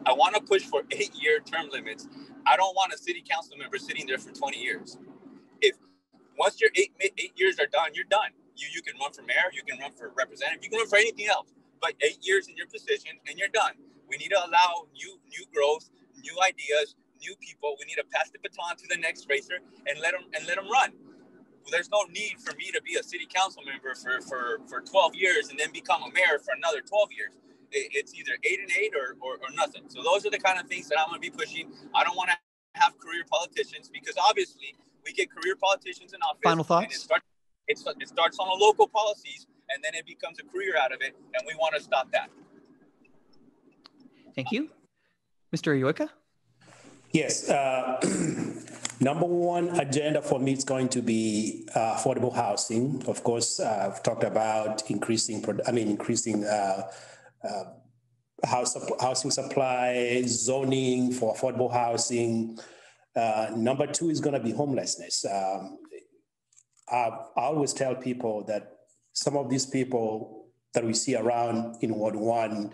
I want to push for 8-year term limits. I don't want a city council member sitting there for 20 years. If once your eight years are done, you're done. You can run for mayor, you can run for representative, you can run for anything else. But 8 years in your position and you're done. We need to allow new growth, new ideas, new people. We need to pass the baton to the next racer and let them run. There's no need for me to be a city council member for 12 years and then become a mayor for another 12 years. It's either 8 and 8 or nothing. So those are the kind of things that I'm going to be pushing. I don't want to have career politicians because obviously we get career politicians in office. Final thoughts? It starts on the local policies and then it becomes a career out of it. And we want to stop that. Thank you. Mr. Oyioka? Yes. Number one agenda for me is going to be affordable housing. Of course, I've talked about increasing housing supply, zoning for affordable housing. Number two is going to be homelessness. I always tell people that some of these people that we see around in Ward 1,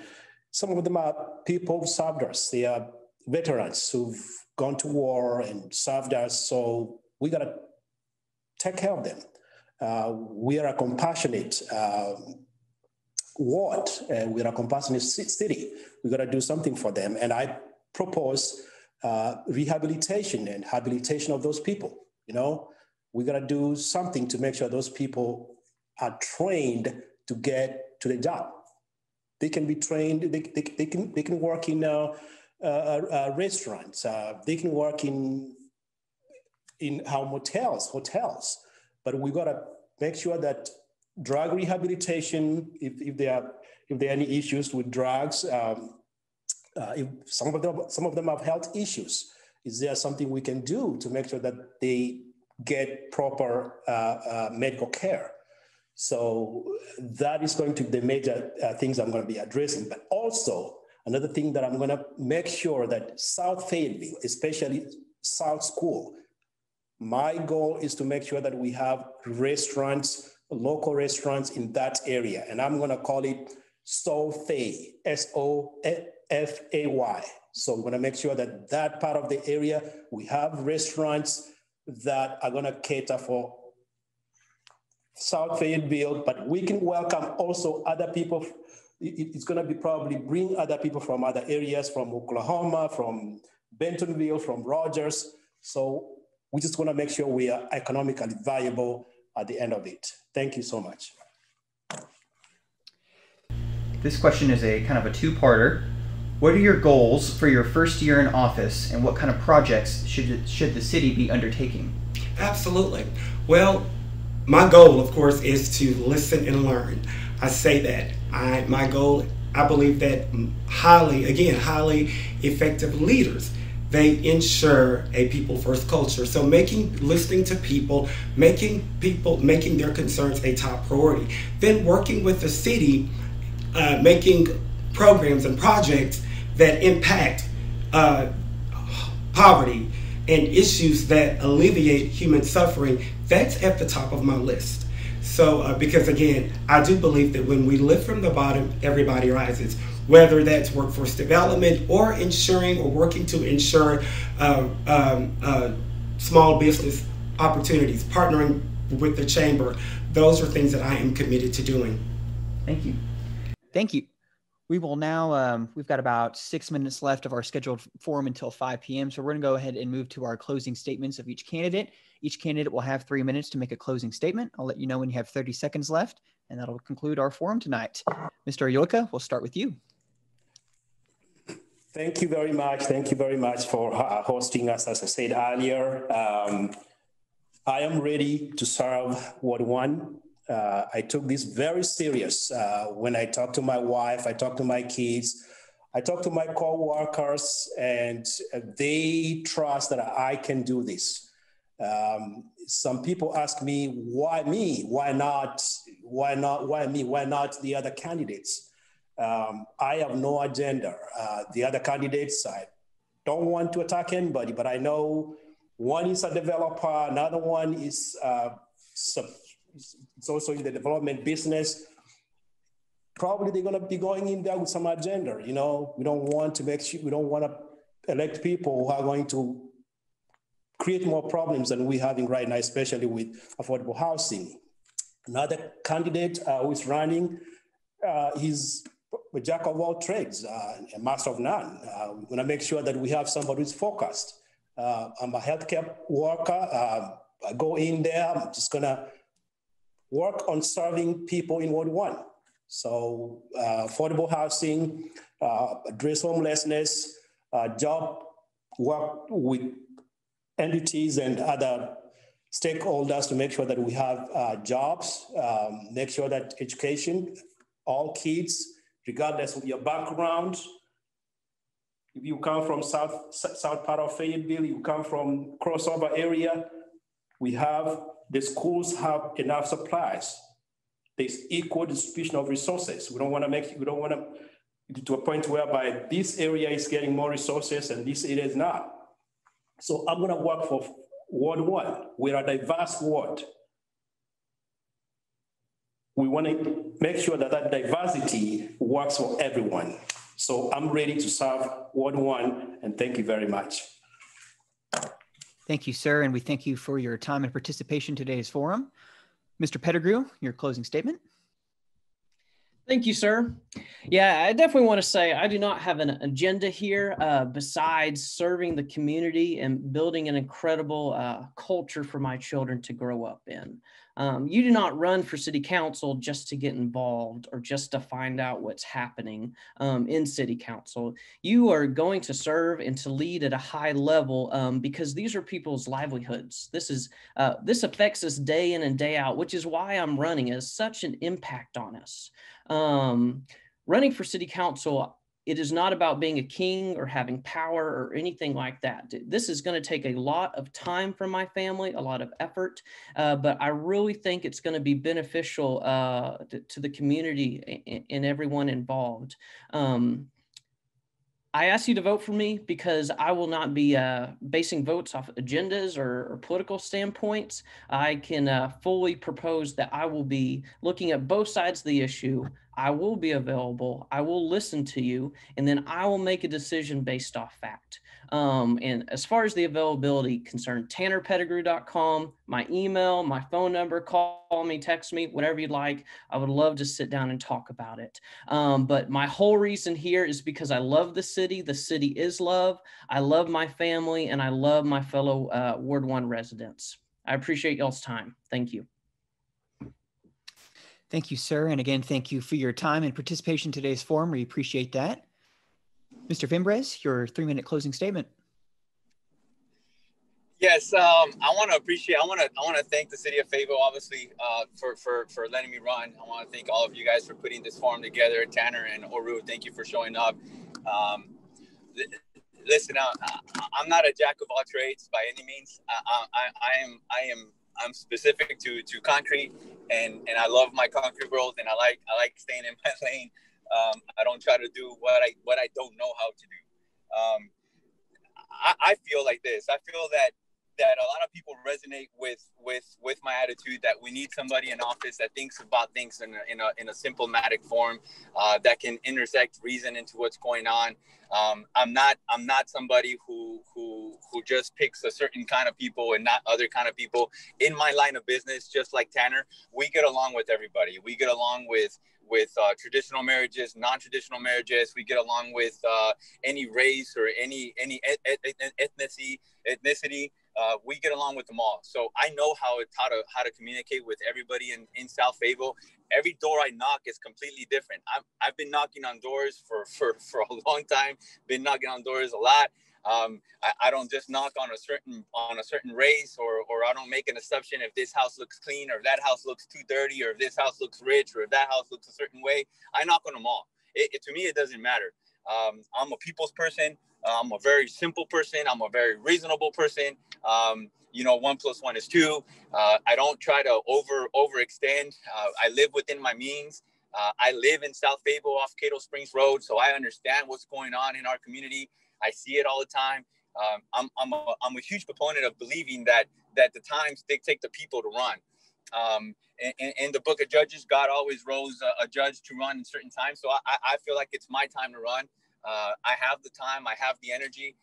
some of them are people who served us. They are veterans who've gone to war and served us, so we got to take care of them. We are a compassionate ward, and we're a compassionate city. We got to do something for them, and I propose rehabilitation and habilitation of those people. You know, we got to do something to make sure those people are trained to get to the job. They can be trained. They can work in restaurants. They can work in our hotels. But we got to make sure that drug rehabilitation, if there are any issues with drugs, if some of them have health issues, is there something we can do to make sure that they get proper medical care? So that is going to be the major things I'm going to be addressing. But also, another thing that I'm going to make sure that South Fayetteville, especially South School, my goal is to make sure that we have restaurants, local restaurants in that area. And I'm going to call it SOFAY, SOFAY. So we're going to make sure that that part of the area, we have restaurants that are going to cater for South Fayetteville, but we can welcome also other people. It's going to be probably bring other people from other areas, from Oklahoma, from Bentonville, from Rogers. So we just want to make sure we are economically viable at the end of it. Thank you so much. This question is a kind of a two-parter. What are your goals for your first year in office, and what kind of projects should the city be undertaking? Absolutely. Well, my goal, of course, is to listen and learn. I say that. My goal I believe that highly effective leaders, they ensure a people first culture. So listening to people, making their concerns a top priority. Then working with the city, making programs and projects that impact poverty and issues that alleviate human suffering. That's at the top of my list. So, because again, I do believe that when we lift from the bottom, everybody rises. Whether that's workforce development or ensuring or working to ensure small business opportunities, partnering with the chamber, those are things that I am committed to doing. Thank you. Thank you. We will now, we've got about 6 minutes left of our scheduled forum until 5 p.m. So we're going to go ahead and move to our closing statements of each candidate. Each candidate will have 3 minutes to make a closing statement. I'll let you know when you have 30 seconds left, and that'll conclude our forum tonight. Mr. Oyioka, we'll start with you. Thank you very much. Thank you very much for hosting us. As I said earlier, I am ready to serve Ward 1. I took this very serious. When I talked to my wife, I talked to my kids, I talked to my co-workers, and they trust that I can do this. Some people ask me, why me? Why not me? Why not the other candidates? I have no agenda. The other candidates, I don't want to attack anybody, but I know one is a developer, another one is it's also in the development business. Probably they're going to be going in there with some agenda. You know, we don't want to elect people who are going to create more problems than we're having right now, especially with affordable housing. Another candidate who is running, he's a jack of all trades, a master of none. We want to make sure that we have somebody who's focused. I'm a healthcare worker. I go in there, I'm just going to work on serving people in Ward 1. So affordable housing, address homelessness, job work with entities and other stakeholders to make sure that we have jobs, make sure that education, all kids, regardless of your background, if you come from south part of Fayetteville, you come from crossover area, the schools have enough supplies. There's equal distribution of resources. We don't want to to a point whereby this area is getting more resources and this area is not. So I'm going to work for Ward 1. We're a diverse ward. We want to make sure that that diversity works for everyone. So I'm ready to serve Ward 1, and thank you very much. Thank you, sir, and we thank you for your time and participation in today's forum. Mr. Pettigrew, your closing statement. Thank you, sir. Yeah, I definitely want to say I do not have an agenda here besides serving the community and building an incredible culture for my children to grow up in. You do not run for city council just to get involved or just to find out what's happening in city council. You are going to serve and to lead at a high level because these are people's livelihoods. This affects us day in and day out, which is why I'm running. It has such an impact on us. Running for city council, it is not about being a king or having power or anything like that. This is going to take a lot of time from my family, a lot of effort, but I really think it's going to be beneficial to the community and everyone involved. I ask you to vote for me because I will not be basing votes off agendas or political standpoints. I can fully propose that I will be looking at both sides of the issue. I will be available. I will listen to you, and then I will make a decision based off fact. And as far as the availability concerned, tannerpettigrew.com, my email, my phone number, call me, text me, whatever you'd like. I would love to sit down and talk about it. But my whole reason here is because I love the city. The city is love. I love my family, and I love my fellow Ward 1 residents. I appreciate y'all's time. Thank you. Thank you, sir. And again, thank you for your time and participation in today's forum. We appreciate that. Mr. Fimbres, your 3-minute closing statement. Yes, I want to thank the city of Fayetteville, obviously, for letting me run. I want to thank all of you guys for putting this forum together. Tanner and Oroo, thank you for showing up. Listen, I'm not a jack of all trades by any means. I'm specific to concrete, and I love my concrete world, and I like staying in my lane. I don't try to do what I don't know how to do. I feel like this. I feel that a lot of people resonate with my attitude that we need somebody in office that thinks about things in a symptomatic form, that can intersect reason into what's going on. I'm not somebody who just picks a certain kind of people and not other kind of people. In my line of business, just like Tanner, we get along with everybody. We get along with traditional marriages, non-traditional marriages. We get along with any race or any ethnicity. We get along with them all. So I know how to communicate with everybody in South Fayetteville. Every door I knock is completely different. I've been knocking on doors for a long time. Been knocking on doors a lot. I don't just knock on a certain race, or I don't make an assumption if this house looks clean or if that house looks too dirty, or if this house looks rich, or if that house looks a certain way. I knock on them all. To me, it doesn't matter. I'm a people's person. I'm a very simple person. I'm a very reasonable person. 1 + 1 is 2. I don't try to overextend. I live within my means. I live in South Fayetteville off Cato Springs Road, so I understand what's going on in our community. I see it all the time. I'm a huge proponent of believing that the times dictate the people to run. In the book of Judges, God always rose a judge to run in certain times. So I feel like it's my time to run. I have the time, I have the energy,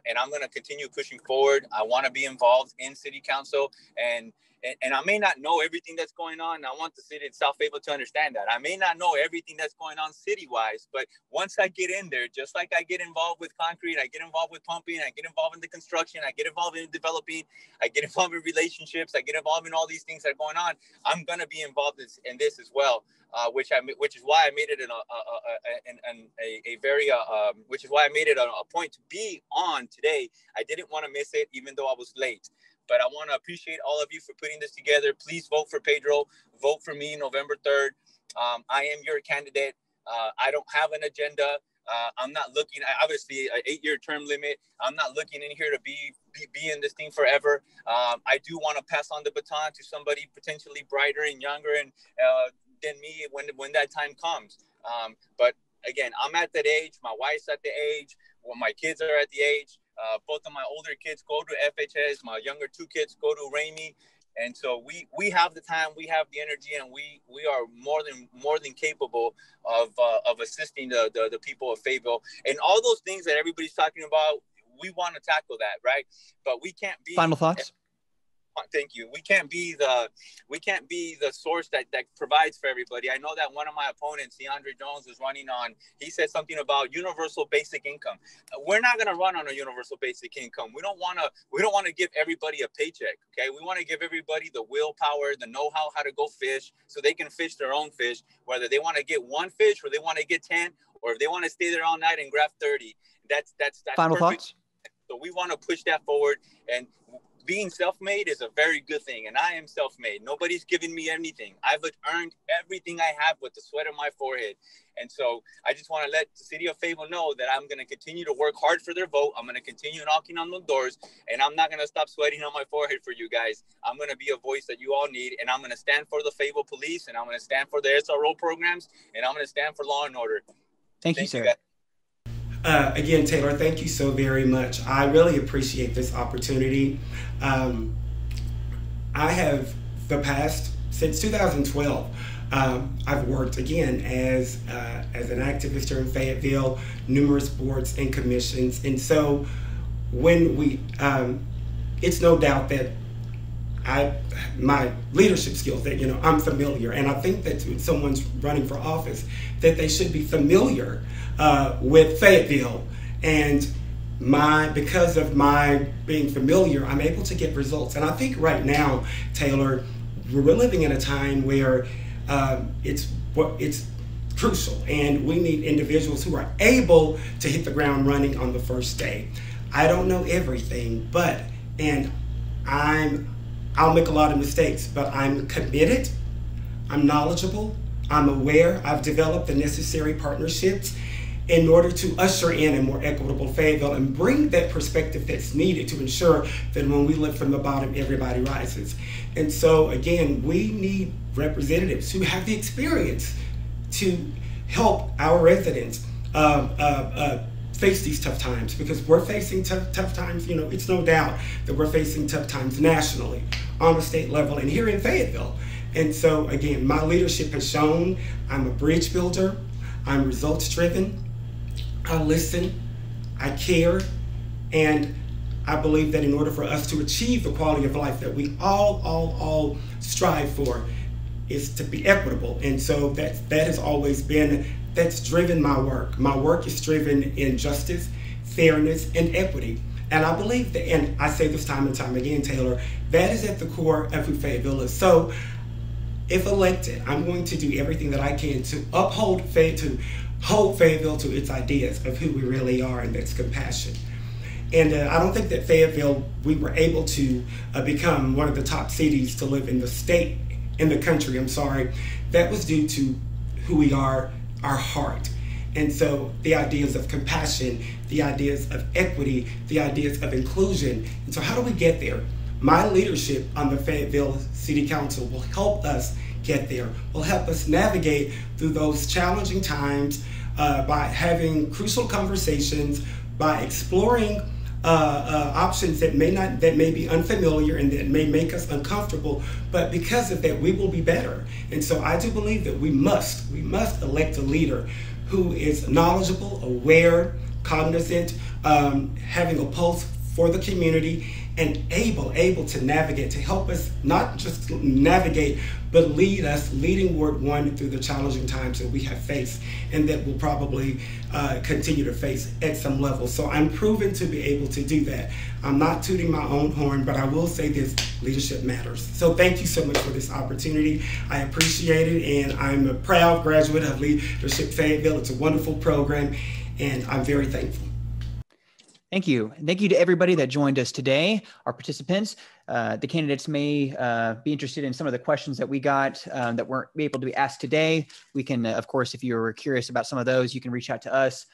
and I'm going to continue pushing forward. I want to be involved in city council, and I may not know everything that's going on. I want the city of South Fayetteville to understand that. I may not know everything that's going on city-wise, but once I get in there, just like I get involved with concrete, I get involved with pumping, I get involved in the construction, I get involved in developing, I get involved in relationships, I get involved in all these things that are going on. I'm going to be involved in this as well, which is why I made it a point to be on today. I didn't want to miss it, even though I was late. But I want to appreciate all of you for putting this together. Please vote for Pedro. Vote for me November 3rd. I am your candidate. I don't have an agenda. I'm not looking at, obviously, an 8-year term limit. I'm not looking in here to be in this thing forever. I do want to pass on the baton to somebody potentially brighter and younger than me when that time comes. But again, I'm at that age. My wife's at the age. Well, my kids are at the age. Both of my older kids go to FHS. My younger 2 kids go to Ramey. And so we have the time, we have the energy, and we are more than capable of assisting the people of Fayetteville. And all those things that everybody's talking about, we want to tackle that, right? But we can't be... Final thoughts? Thank you. We can't be the source that provides for everybody. I know that one of my opponents, DeAndre Jones, was running on. He said something about universal basic income. We're not going to run on a universal basic income. We don't want to give everybody a paycheck. Okay, we want to give everybody the willpower, the know-how to go fish, so they can fish their own fish. Whether they want to get 1 fish or they want to get 10, or if they want to stay there all night and grab 30. That's final perfect. Thoughts. So we want to push that forward, and being self-made is a very good thing, and I am self-made. Nobody's giving me anything. I've earned everything I have with the sweat on my forehead. And so I just want to let the city of Fayetteville know that I'm going to continue to work hard for their vote. I'm going to continue knocking on the doors, and I'm not going to stop sweating on my forehead for you guys. I'm going to be a voice that you all need, and I'm going to stand for the Fayetteville police, and I'm going to stand for the SRO programs, and I'm going to stand for law and order. Thank you, sir. Guys. Again, Taylor, thank you so very much. I really appreciate this opportunity. I have since 2012, I've worked again as an activist here in Fayetteville, numerous boards and commissions. And so when it's no doubt that my leadership skills, that, I'm familiar. And I think that when someone's running for office, that they should be familiar with Fayetteville. And because of my being familiar, I'm able to get results. And I think right now, Taylor, we're living in a time where it's crucial, and we need individuals who are able to hit the ground running on the first day. I don't know everything, but And I'll make a lot of mistakes, but I'm committed, I'm knowledgeable, I'm aware, I've developed the necessary partnerships in order to usher in a more equitable Fayetteville and bring that perspective that's needed to ensure that when we lift from the bottom, everybody rises. And so again, we need representatives who have the experience to help our residents face these tough times, because we're facing tough times. You know, it's no doubt that we're facing tough times nationally, on the state level, and here in Fayetteville. And so again, my leadership has shown I'm a bridge builder, I'm results driven, I listen, I care, and I believe that in order for us to achieve the quality of life that we all strive for is to be equitable. And so that has always been, that's driven my work. My work is driven in justice, fairness, and equity. And I believe that, and I say this time and time again, Taylor, that is at the core of who Fayetteville is. So if elected, I'm going to do everything that I can to hold Fayetteville to its ideas of who we really are, and that's compassion. And I don't think that Fayetteville, we were able to become one of the top cities to live in the state, in the country, I'm sorry. That was due to who we are, our heart. And so the ideas of compassion, the ideas of equity, the ideas of inclusion. And so how do we get there? My leadership on the Fayetteville City Council will help us get there, will help us navigate through those challenging times by having crucial conversations, by exploring options that may be unfamiliar and that may make us uncomfortable, but because of that, we will be better. And so I do believe that we must elect a leader who is knowledgeable, aware, cognizant, having a pulse for the community, and able to navigate, to help us not just navigate, but leading Ward 1 through the challenging times that we have faced and that we'll probably continue to face at some level. So I'm proven to be able to do that. I'm not tooting my own horn, but I will say this: leadership matters. So thank you so much for this opportunity. I appreciate it, and I'm a proud graduate of Leadership Fayetteville. It's a wonderful program, and I'm very thankful. Thank you. And thank you to everybody that joined us today, our participants. The candidates may be interested in some of the questions that we got that weren't able to be asked today. We can, of course, if you're curious about some of those, you can reach out to us.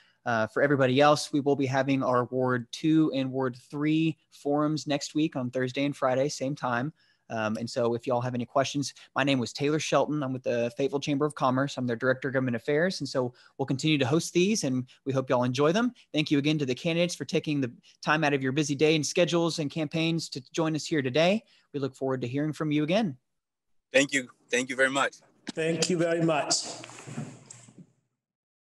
For everybody else, we will be having our Ward 2 and Ward 3 forums next week on Thursday and Friday, same time. And so if y'all have any questions, my name was Taylor Shelton. I'm with the Fayetteville Chamber of Commerce. I'm their Director of Government Affairs. And so we'll continue to host these, and we hope y'all enjoy them. Thank you again to the candidates for taking the time out of your busy day and schedules and campaigns to join us here today. We look forward to hearing from you again. Thank you. Thank you very much. Thank you very much.